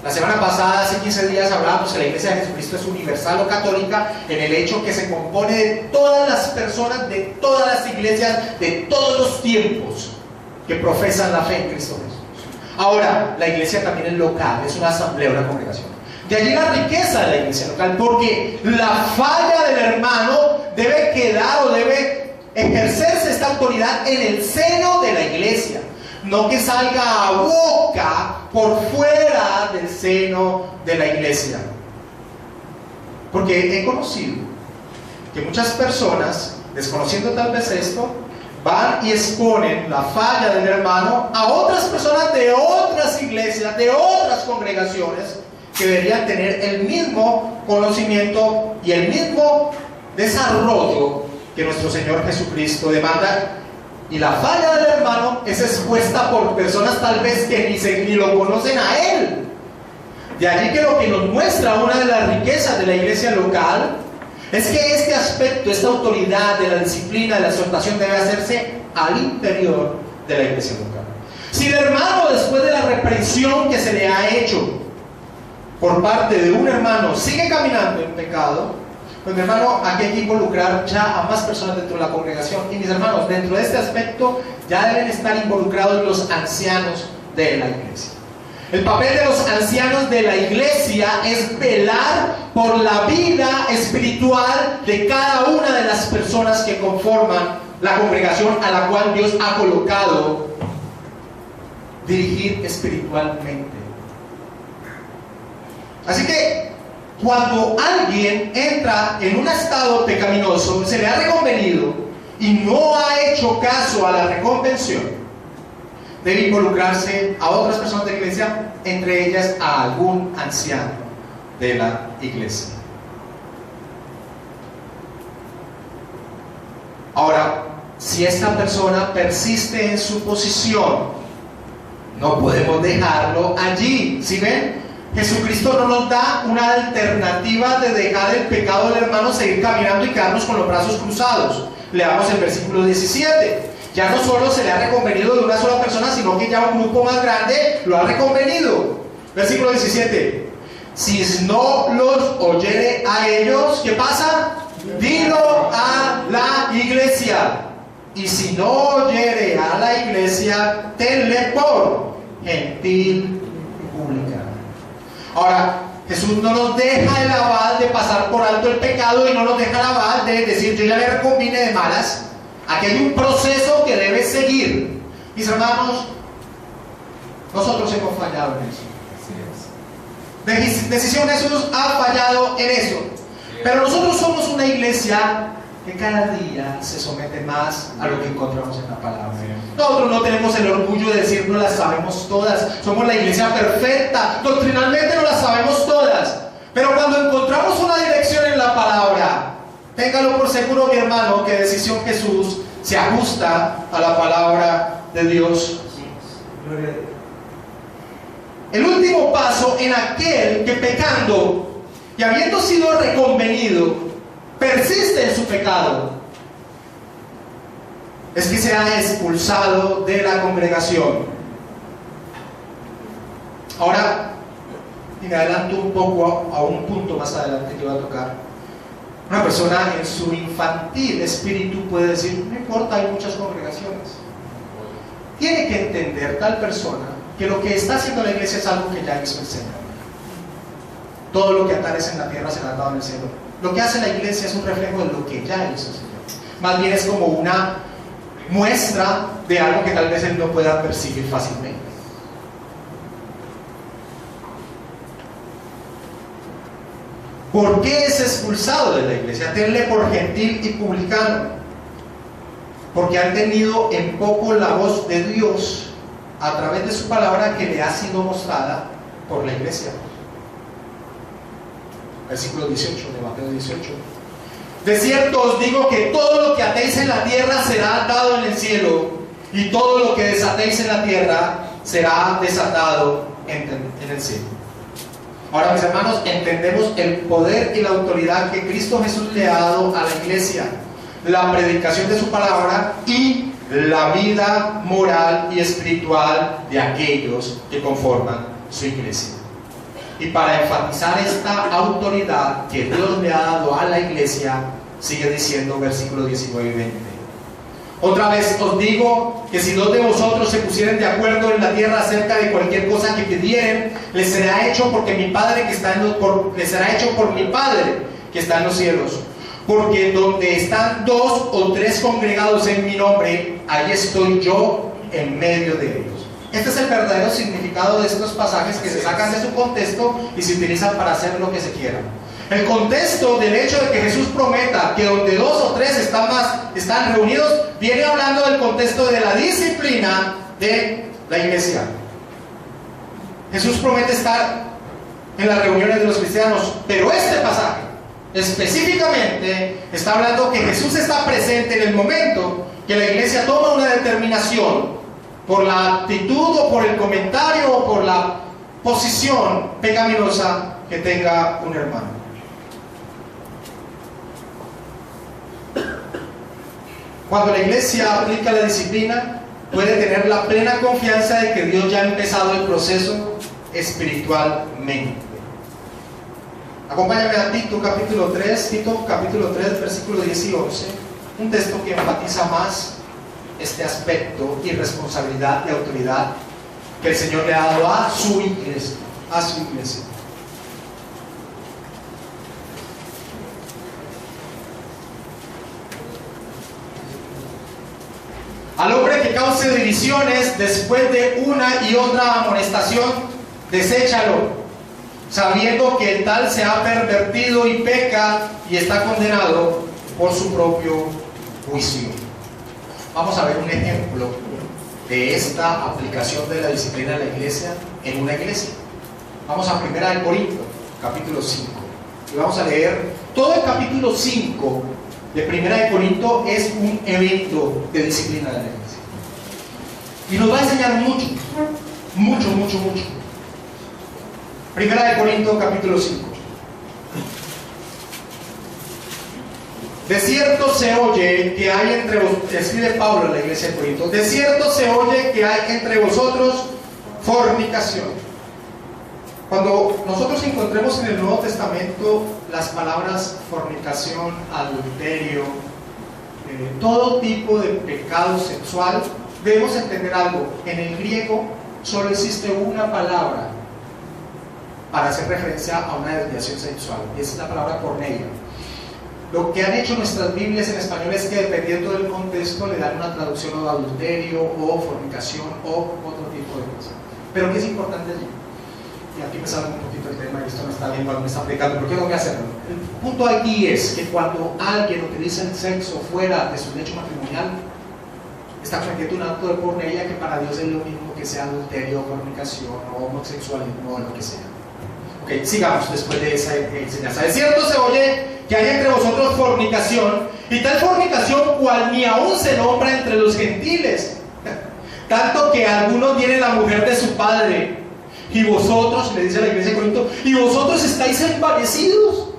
La semana pasada, hace 15 días, hablábamos que la iglesia de Jesucristo es universal o católica en el hecho que se compone de todas las personas, de todas las iglesias, de todos los tiempos que profesan la fe en Cristo Jesús. Ahora, la iglesia también es local, es una asamblea, una congregación. De allí la riqueza de la iglesia local, porque la falla del hermano debe quedar o debe ejercerse esta autoridad en el seno de la iglesia. No que salga a boca por fuera del seno de la iglesia. Porque he conocido que muchas personas, desconociendo tal vez esto, van y exponen la falla del hermano a otras personas de otras iglesias, de otras congregaciones, que deberían tener el mismo conocimiento y el mismo desarrollo que nuestro Señor Jesucristo demanda. Y la falla del hermano es expuesta por personas tal vez que ni lo conocen a él. De allí que lo que nos muestra una de las riquezas de la iglesia local es que este aspecto, esta autoridad de la disciplina, de la exhortación, debe hacerse al interior de la iglesia local. Si el hermano, después de la reprensión que se le ha hecho por parte de un hermano, sigue caminando en pecado, pues mi hermano, aquí hay que involucrar ya a más personas dentro de la congregación. Y mis hermanos, dentro de este aspecto ya deben estar involucrados los ancianos de la iglesia. El papel de los ancianos de la iglesia es velar por la vida espiritual de cada una de las personas que conforman la congregación a la cual Dios ha colocado dirigir espiritualmente. Así que cuando alguien entra en un estado pecaminoso, se le ha reconvenido y no ha hecho caso a la reconvención, debe involucrarse a otras personas de la iglesia, entre ellas a algún anciano de la iglesia. Ahora, si esta persona persiste en su posición, no podemos dejarlo allí. ¿Sí ven? Jesucristo no nos da una alternativa de dejar el pecado del hermano, seguir caminando y quedarnos con los brazos cruzados. Leamos el versículo 17. Ya no solo se le ha reconvenido de una sola persona, sino que ya un grupo más grande lo ha reconvenido. Versículo 17. Si no los oyere a ellos, ¿qué pasa? Dilo a la iglesia. Y si no oyere a la iglesia, tenle por gentil y publicano. Ahora, Jesús no nos deja el aval de pasar por alto el pecado y no nos deja el aval de decir yo ya le reconvine de malas. Aquí hay un proceso que debe seguir. Mis hermanos, nosotros hemos fallado en eso. Decisión Jesús ha fallado en eso. Pero nosotros somos una iglesia que cada día se somete más a lo que encontramos en la palabra. Nosotros no tenemos el orgullo de decir no las sabemos todas, somos la iglesia perfecta, doctrinalmente no las sabemos todas, pero cuando encontramos una dirección en la palabra, téngalo por seguro, mi hermano, que Decisión Jesús se ajusta a la palabra de Dios. El último paso en aquel que pecando y habiendo sido reconvenido persiste en su pecado es que sea expulsado de la congregación. Ahora, y me adelanto un poco a un punto más adelante que voy a tocar. Una persona en su infantil espíritu puede decir, no importa, hay muchas congregaciones. Tiene que entender tal persona que lo que está haciendo la iglesia es algo que ya hizo el Señor. Todo lo que atares en la tierra será atado en el cielo. Lo que hace la iglesia es un reflejo de lo que ya hizo el Señor. Más bien es como una muestra de algo que tal vez él no pueda percibir fácilmente. ¿Por qué es expulsado de la iglesia? Tenle por gentil y publicano. Porque han tenido en poco la voz de Dios a través de su palabra que le ha sido mostrada por la iglesia. Versículo 18 de Mateo 18. De cierto os digo que todo lo que atéis en la tierra será atado en el cielo, y todo lo que desatéis en la tierra será desatado en el cielo. Ahora, mis hermanos, entendemos el poder y la autoridad que Cristo Jesús le ha dado a la iglesia, la predicación de su palabra y la vida moral y espiritual de aquellos que conforman su iglesia. Y para enfatizar esta autoridad que Dios le ha dado a la iglesia, sigue diciendo versículos 19 y 20. Otra vez os digo que si dos de vosotros se pusieren de acuerdo en la tierra acerca de cualquier cosa que pidieren, les será hecho porque mi Padre que está les será hecho por mi Padre que está en los cielos. Porque donde están dos o tres congregados en mi nombre, ahí estoy yo en medio de ellos. Este es el verdadero significado de estos pasajes que se sacan de su contexto y se utilizan para hacer lo que se quiera. El contexto del hecho de que Jesús prometa que donde dos o tres están reunidos, viene hablando del contexto de la disciplina de la iglesia. Jesús promete estar en las reuniones de los cristianos, pero este pasaje específicamente está hablando que Jesús está presente en el momento que la iglesia toma una determinación por la actitud o por el comentario o por la posición pecaminosa que tenga un hermano. Cuando la iglesia aplica la disciplina, puede tener la plena confianza de que Dios ya ha empezado el proceso espiritualmente. Acompáñame a Tito capítulo 3, versículos 10 y 11, un texto que enfatiza más este aspecto y responsabilidad y autoridad que el Señor le ha dado a su iglesia. Al hombre que cause divisiones después de una y otra amonestación, deséchalo, sabiendo que el tal se ha pervertido y peca y está condenado por su propio juicio. Vamos a ver un ejemplo de esta aplicación de la disciplina de la iglesia en una iglesia. Vamos a 1 Corintios, capítulo 5. Y vamos a leer todo el capítulo 5 de 1 Corintios. Es un evento de disciplina de la iglesia. Y nos va a enseñar mucho. 1 Corintios, capítulo 5. De cierto se oye que hay entre vosotros, escribe Pablo en la iglesia de Corinto, de cierto se oye que hay entre vosotros fornicación. Cuando nosotros encontremos en el Nuevo Testamento las palabras fornicación, adulterio, todo tipo de pecado sexual, debemos entender algo. En el griego solo existe una palabra para hacer referencia a una desviación sexual, y es la palabra porneia. Lo que han hecho nuestras Biblias en español es que dependiendo del contexto le dan una traducción o adulterio o fornicación o otro tipo de cosas. Pero ¿qué es importante allí? Y aquí me sale un poquito el tema y esto no está bien cuando me está aplicando, pero tengo que hacerlo. El punto aquí es que cuando alguien utiliza el sexo fuera de su lecho matrimonial, está cometiendo un acto de porneia que para Dios es lo mismo que sea adulterio, fornicación o homosexualismo o lo que sea. Ok, sigamos después de esa enseñanza. De cierto se oye que hay entre vosotros fornicación, y tal fornicación cual ni aún se nombra entre los gentiles, tanto que algunos tienen la mujer de su padre, y vosotros, le dice a la iglesia de Corinto, y vosotros estáis envanecidos.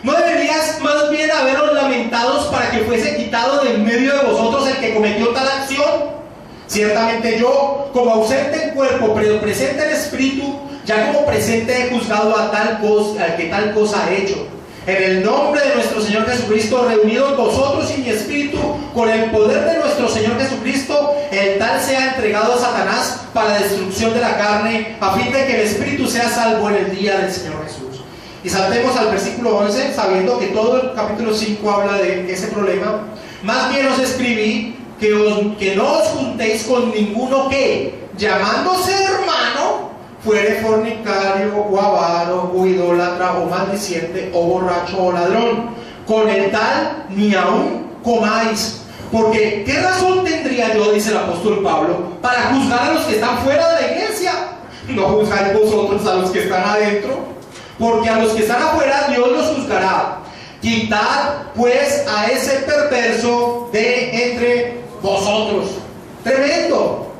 ¿No deberías más bien haberos lamentados para que fuese quitado de en medio de vosotros el que cometió tal acción? Ciertamente yo, como ausente en cuerpo, pero presente en espíritu, ya como presente he juzgado al que tal cosa ha hecho. En el nombre de nuestro Señor Jesucristo, reunidos vosotros y mi espíritu, con el poder de nuestro Señor Jesucristo, el tal sea entregado a Satanás para destrucción de la carne, a fin de que el espíritu sea salvo en el día del Señor Jesús. Y saltemos al versículo 11, sabiendo que todo el capítulo 5 habla de ese problema. Más bien os escribí que no os juntéis con ninguno que, llamándose hermano, fuere fornicario, o avaro, o idólatra, o maldiciente, o borracho, o ladrón. Con el tal ni aún comáis. Porque, ¿qué razón tendría yo, dice el apóstol Pablo, para juzgar a los que están fuera de la iglesia? No juzgáis vosotros a los que están adentro, porque a los que están afuera Dios los juzgará. Quitad pues a ese perverso de entre vosotros. Tremendo.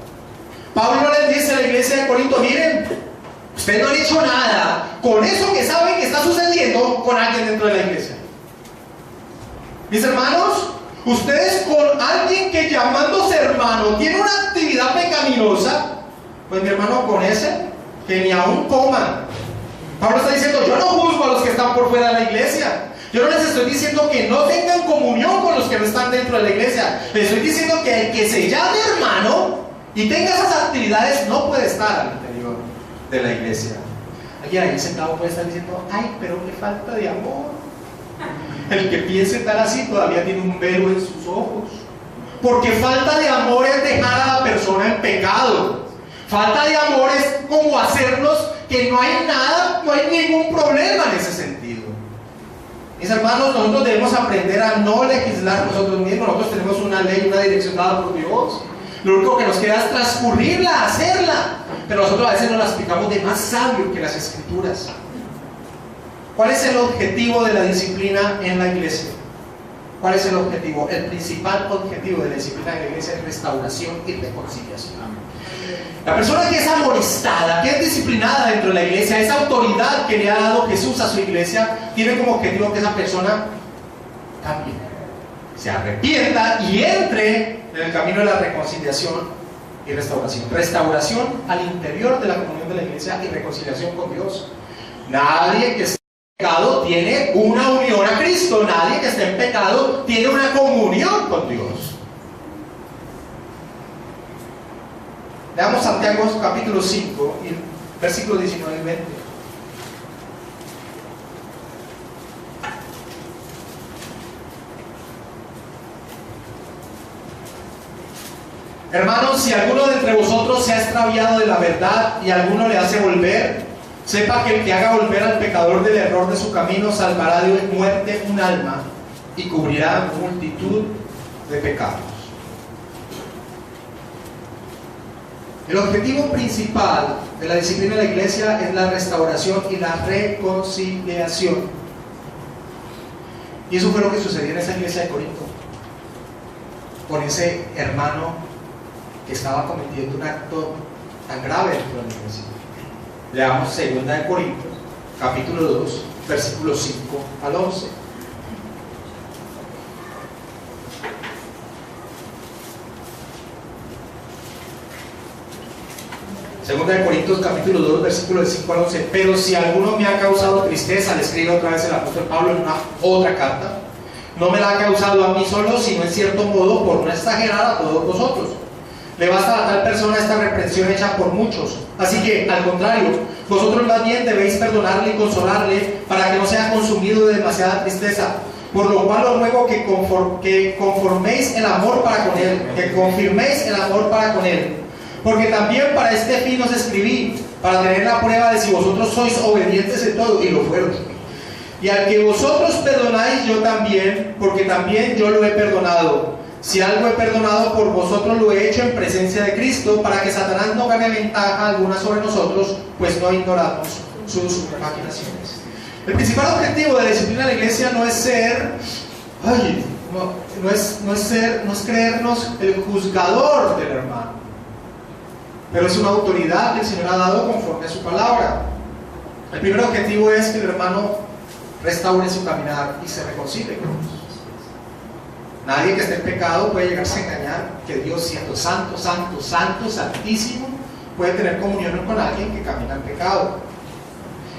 Pablo les dice a la iglesia de Corinto: miren, ustedes no han hecho nada con eso que saben que está sucediendo con alguien dentro de la iglesia. Mis hermanos, ustedes con alguien que, llamándose hermano, tiene una actividad pecaminosa, pues mi hermano, con ese, que ni aún coman. Pablo está diciendo: yo no juzgo a los que están por fuera de la iglesia. Yo no les estoy diciendo que no tengan comunión con los que no están dentro de la iglesia. Les estoy diciendo que el que se llame hermano y tenga esas actividades no puede estar al interior de la iglesia. Alguien ahí sentado puede estar diciendo: ay, pero qué falta de amor. El que piense tal así todavía tiene un velo en sus ojos. Porque falta de amor es dejar a la persona en pecado. Falta de amor es como hacernos que no hay nada, no hay ningún problema en ese sentido. Mis hermanos, nosotros debemos aprender a no legislar nosotros mismos. Nosotros tenemos una ley, una dirección dada por Dios. Lo único que nos queda es transcurrirla, hacerla. Pero nosotros a veces nos la explicamos de más sabio que las Escrituras. ¿Cuál es el objetivo de la disciplina en la iglesia? ¿Cuál es el objetivo? El principal objetivo de la disciplina en la iglesia es restauración y reconciliación. La persona que es amonestada, que es disciplinada dentro de la iglesia, esa autoridad que le ha dado Jesús a su iglesia, tiene como objetivo que esa persona cambie, se arrepienta y entre en el camino de la reconciliación y restauración. Restauración al interior de la comunión de la iglesia y reconciliación con Dios. Nadie que esté en pecado tiene una unión a Cristo. Nadie que esté en pecado tiene una comunión con Dios. Leamos Santiago capítulo 5, versículos 19 y 20. Hermanos, si alguno de entre vosotros se ha extraviado de la verdad y alguno le hace volver, sepa que el que haga volver al pecador del error de su camino salvará de muerte un alma y cubrirá multitud de pecados. El objetivo principal de la disciplina de la iglesia es la restauración y la reconciliación. Y eso fue lo que sucedió en esa iglesia de Corinto, con ese hermano que estaba cometiendo un acto tan grave dentro de la iglesia. Leamos 2 de Corintios, capítulo 2, versículos 5 al 11. Segunda de Corintios capítulo 2 versículos 5 al 11. Pero si alguno me ha causado tristeza, le escribe otra vez el apóstol Pablo en una otra carta, no me la ha causado a mí solo, sino en cierto modo por no exagerar a todos vosotros. Le basta a tal persona esta reprensión hecha por muchos. Así que, al contrario, vosotros más bien debéis perdonarle y consolarle para que no sea consumido de demasiada tristeza. Por lo cual os ruego que conforméis el amor para con él, que confirméis el amor para con él. Porque también para este fin os escribí, para tener la prueba de si vosotros sois obedientes en todo, y lo fueron. Y al que vosotros perdonáis, yo también, porque también yo lo he perdonado. Si algo he perdonado por vosotros, lo he hecho en presencia de Cristo, para que Satanás no gane ventaja alguna sobre nosotros, pues no ignoramos sus maquinaciones. El principal objetivo de la disciplina de la iglesia no es ser, no es creernos el juzgador del hermano, pero es una autoridad que el Señor ha dado conforme a su palabra. El primer objetivo es que el hermano restaure su caminar y se reconcilie con Dios. Nadie que esté en pecado puede llegarse a engañar que Dios, siendo santo, santo, santo, santísimo, puede tener comunión con alguien que camina en pecado.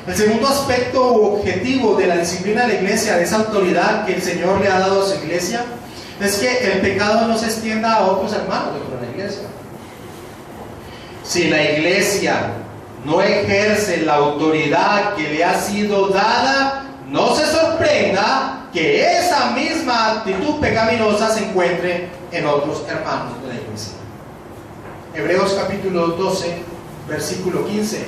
El segundo aspecto u objetivo de la disciplina de la iglesia, de esa autoridad que el Señor le ha dado a su iglesia, es que el pecado no se extienda a otros hermanos dentro de la iglesia. Si la iglesia no ejerce la autoridad que le ha sido dada, no se sorprenda que esa misma actitud pecaminosa se encuentre en otros hermanos de la iglesia. Hebreos capítulo 12, versículo 15.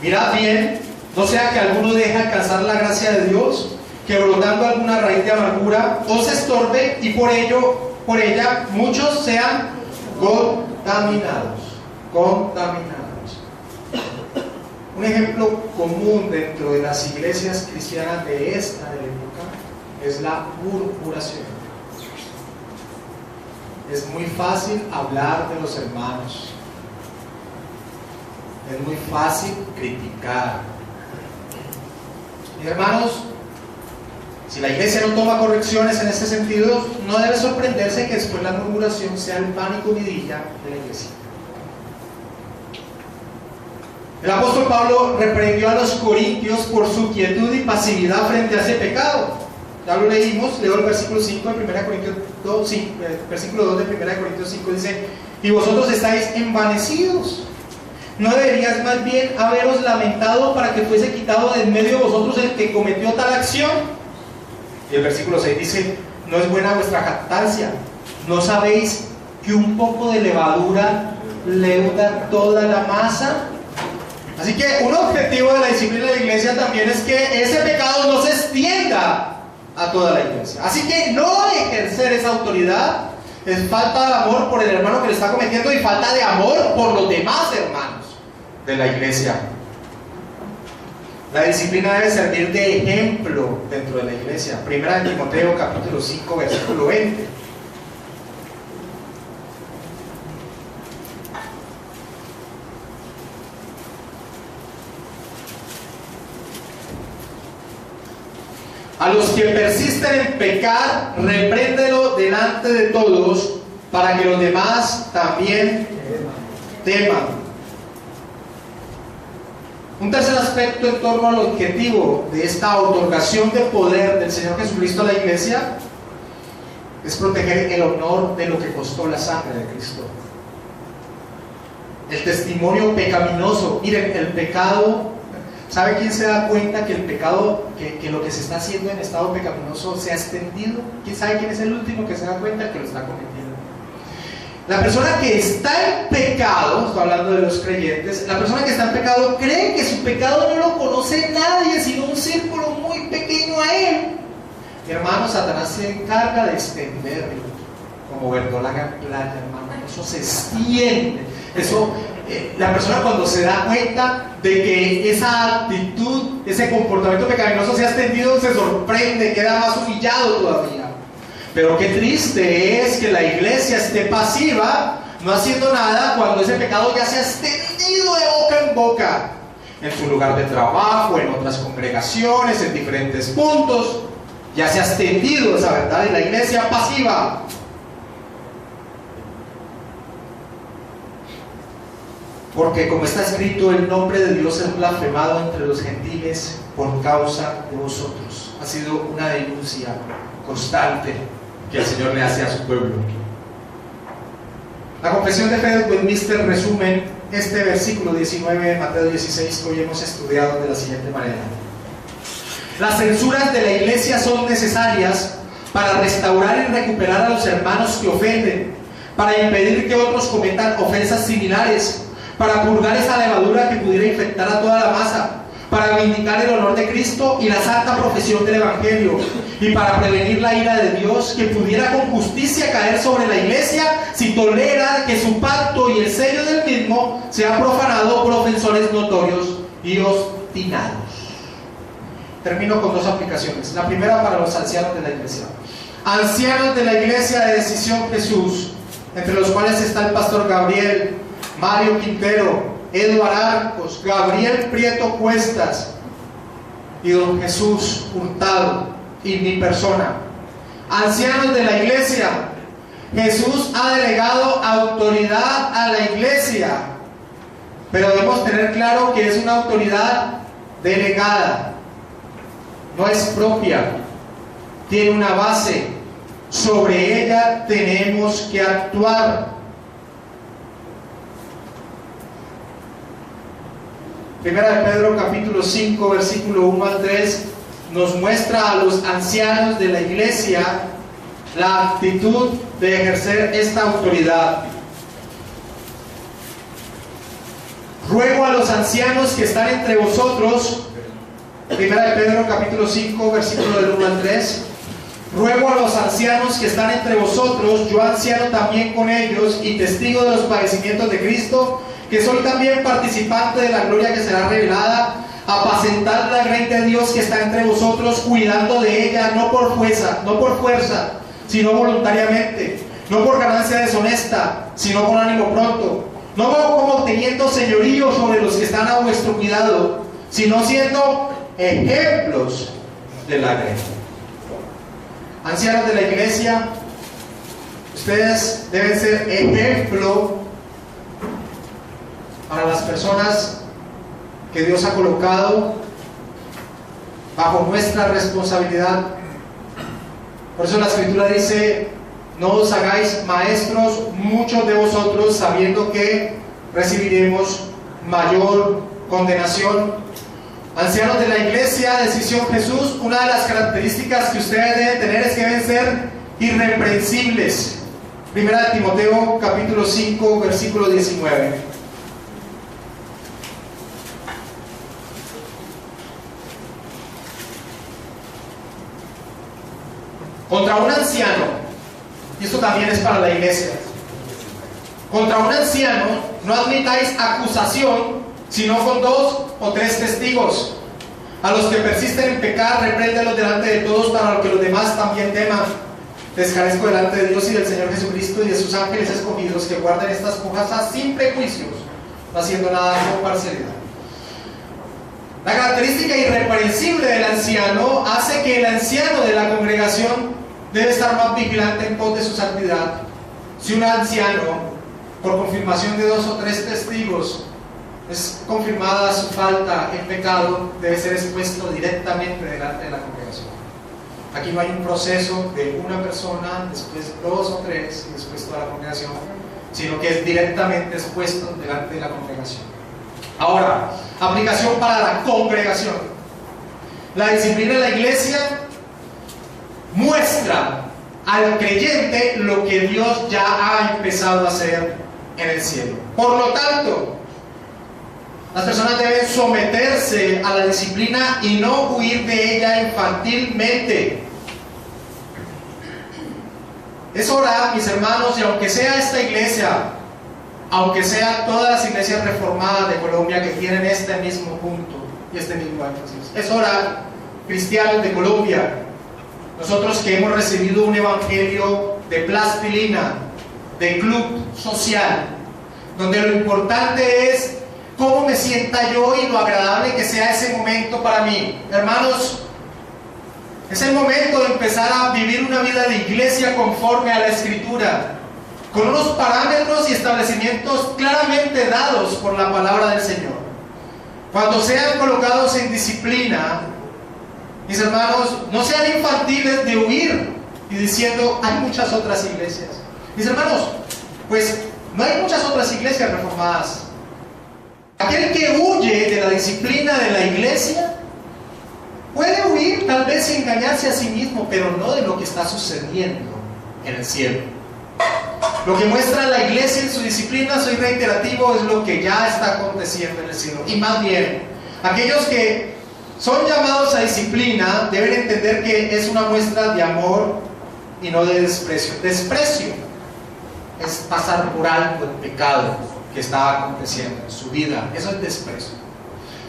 Mirad bien, no sea que alguno deje alcanzar la gracia de Dios, que brotando alguna raíz de amargura os estorbe y por ella muchos sean contaminados. Un ejemplo común dentro de las iglesias cristianas de esta época es la murmuración. Es muy fácil hablar de los hermanos. Es muy fácil criticar. Mis hermanos, si la iglesia no toma correcciones en este sentido, no debe sorprenderse que después la murmuración sea el pan y comidilla de la iglesia. El apóstol Pablo reprendió a los corintios por su quietud y pasividad frente a ese pecado. Ya lo leímos, leo el versículo 5 de 1 Corintios 2, versículo 2 de 1 Corintios 5, dice: y vosotros estáis envanecidos. ¿No deberías más bien haberos lamentado para que fuese quitado de en medio de vosotros el que cometió tal acción? Y el versículo 6 dice: no es buena vuestra jactancia. ¿No sabéis que un poco de levadura leuda toda la masa? Así que un objetivo de la disciplina de la iglesia también es que ese pecado no se extienda a toda la iglesia. Así que no ejercer esa autoridad es falta de amor por el hermano que le está cometiendo y falta de amor por los demás hermanos de la iglesia. La disciplina debe servir de ejemplo dentro de la iglesia. Primera de Timoteo capítulo 5 versículo 20. A los que persisten en pecar, repréndelo delante de todos, para que los demás también teman. Un tercer aspecto en torno al objetivo de esta otorgación de poder del Señor Jesucristo a la iglesia es proteger el honor de lo que costó la sangre de Cristo. El testimonio pecaminoso. Miren, el pecado... ¿Sabe quién se da cuenta que el pecado, que lo que se está haciendo en estado pecaminoso se ha extendido? ¿Quién sabe quién es el último que se da cuenta que lo está cometiendo? La persona que está en pecado, estoy hablando de los creyentes, la persona que está en pecado cree que su pecado no lo conoce nadie, sino un círculo muy pequeño a él. Mi hermano, Satanás se encarga de extenderlo, como verdolaga en playa, hermano. Eso se extiende. Eso... la persona cuando se da cuenta de que esa actitud, ese comportamiento pecaminoso se ha extendido, se sorprende, queda más humillado todavía. Pero qué triste es que la iglesia esté pasiva, no haciendo nada, cuando ese pecado ya se ha extendido de boca en boca, en su lugar de trabajo, en otras congregaciones, en diferentes puntos. Ya se ha extendido esa verdad y la iglesia pasiva. Porque como está escrito, el nombre de Dios es blasfemado entre los gentiles por causa de vosotros. Ha sido una denuncia constante que el Señor le hace a su pueblo. La confesión de fe de Westminster resume este versículo 19 de Mateo 16 que hoy hemos estudiado de la siguiente manera: las censuras de la iglesia son necesarias para restaurar y recuperar a los hermanos que ofenden, para impedir que otros cometan ofensas similares, para purgar esa levadura que pudiera infectar a toda la masa, para vindicar el honor de Cristo y la santa profesión del Evangelio, y para prevenir la ira de Dios que pudiera con justicia caer sobre la iglesia si tolera que su pacto y el sello del mismo sea profanado por ofensores notorios y obstinados. Termino con dos aplicaciones. La primera para los ancianos de la iglesia. Ancianos de la iglesia de Decisión Jesús, entre los cuales está el pastor Gabriel, Mario Quintero, Eduardo Arcos, Gabriel Prieto Cuestas y don Jesús Hurtado y mi persona. Ancianos de la iglesia, Jesús ha delegado autoridad a la iglesia, pero debemos tener claro que es una autoridad delegada, no es propia, tiene una base, sobre ella tenemos que actuar. Primera de Pedro capítulo 5, versículo 1 al 3, nos muestra a los ancianos de la iglesia la actitud de ejercer esta autoridad. Ruego a los ancianos que están entre vosotros, Primera de Pedro capítulo 5, versículo del 1 al 3, ruego a los ancianos que están entre vosotros, yo anciano también con ellos y testigo de los padecimientos de Cristo, que soy también participante de la gloria que será revelada, apacentad la grey de Dios que está entre vosotros, cuidando de ella, no por fuerza, sino voluntariamente, no por ganancia deshonesta, sino con ánimo pronto, no como teniendo señorío sobre los que están a vuestro cuidado, sino siendo ejemplos de la grey. Ancianos de la iglesia, ustedes deben ser ejemplo para las personas que Dios ha colocado bajo nuestra responsabilidad. Por eso la Escritura dice: no os hagáis maestros muchos de vosotros, sabiendo que recibiremos mayor condenación. Ancianos de la iglesia, decisión Jesús, una de las características que ustedes deben tener es que deben ser irreprensibles. Primera de Timoteo capítulo 5, versículo 19. Contra un anciano, y esto también es para la iglesia, contra un anciano no admitáis acusación, sino con 2 o 3 testigos. A los que persisten en pecar, repréndelos delante de todos, para que los demás también teman. Les carezco delante de Dios y del Señor Jesucristo y de sus ángeles escogidos, que guarden estas cosas sin prejuicios, no haciendo nada con parcialidad. La característica irreprensible del anciano hace que el anciano de la congregación debe estar más vigilante en pos de su santidad. Si un anciano, por confirmación de 2 o 3 testigos, es confirmada su falta en pecado, debe ser expuesto directamente delante de la congregación. Aquí no hay un proceso de una persona, después 2 o 3 y después toda la congregación, sino que es directamente expuesto delante de la congregación. Ahora, aplicación para la congregación. La disciplina de la iglesia muestra al creyente lo que Dios ya ha empezado a hacer en el cielo. Por lo tanto, las personas deben someterse a la disciplina y no huir de ella infantilmente. Es hora, mis hermanos, y aunque sea esta iglesia, aunque sea todas las iglesias reformadas de Colombia que tienen este mismo punto y este mismo énfasis, es hora, cristianos de Colombia, nosotros que hemos recibido un evangelio de plastilina, de club social, donde lo importante es cómo me sienta yo y lo agradable que sea ese momento para mí. Hermanos, es el momento de empezar a vivir una vida de iglesia conforme a la Escritura, con unos parámetros y establecimientos claramente dados por la palabra del Señor. Cuando sean colocados en disciplina, mis hermanos, no sean infantiles de huir y diciendo: hay muchas otras iglesias. Mis hermanos, pues no hay muchas otras iglesias reformadas. Aquel que huye de la disciplina de la iglesia puede huir, tal vez sin engañarse a sí mismo, pero no de lo que está sucediendo en el cielo. Lo que muestra la iglesia en su disciplina, soy reiterativo, es lo que ya está aconteciendo en el cielo. Y más bien, aquellos que son llamados a disciplina deben entender que es una muestra de amor y no de desprecio. Desprecio es pasar por alto el pecado que estaba aconteciendo en su vida. Eso es desprecio.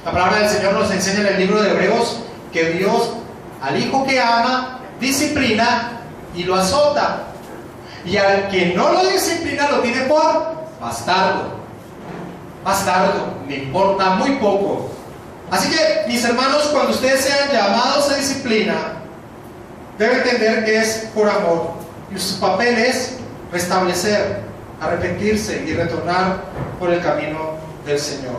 La palabra del Señor nos enseña en el libro de Hebreos que Dios al hijo que ama disciplina y lo azota, y al que no lo disciplina lo tiene por bastardo. Bastardo, me importa muy poco. Así que, mis hermanos, cuando ustedes sean llamados a disciplina, deben entender que es por amor, y su papel es restablecer, arrepentirse y retornar por el camino del Señor.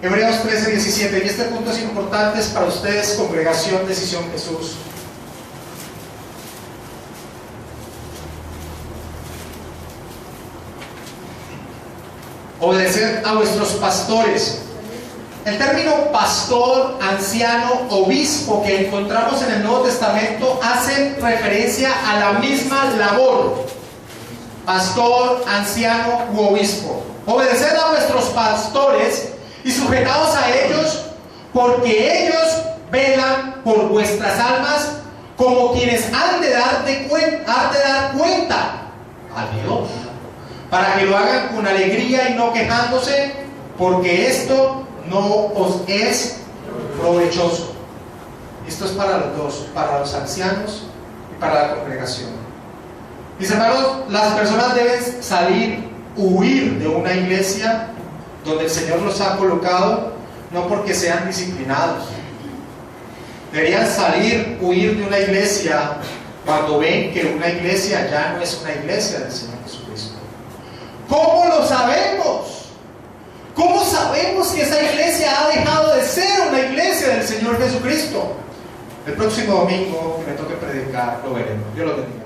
Hebreos 13:17, y este punto es importante, es para ustedes, congregación Decisión Jesús. Obedeced a vuestros pastores El término pastor, anciano, obispo que encontramos en el Nuevo Testamento hace referencia a la misma labor. Pastor, anciano u obispo. Obedeced a vuestros pastores y sujetaos a ellos, porque ellos velan por vuestras almas como quienes han de dar cuenta a Dios, para que lo hagan con alegría y no quejándose, porque esto no os es provechoso. Esto es para los dos, para los ancianos y para la congregación. Mis hermanos, las personas deben salir, huir de una iglesia donde el Señor los ha colocado, no porque sean disciplinados. Deberían salir, huir de una iglesia cuando ven que una iglesia ya no es una iglesia del Señor Jesucristo. ¿Cómo lo sabemos? ¿Cómo sabemos que esa iglesia ha dejado de ser una iglesia del Señor Jesucristo? El próximo domingo que me toque predicar lo veremos. Dios lo bendiga.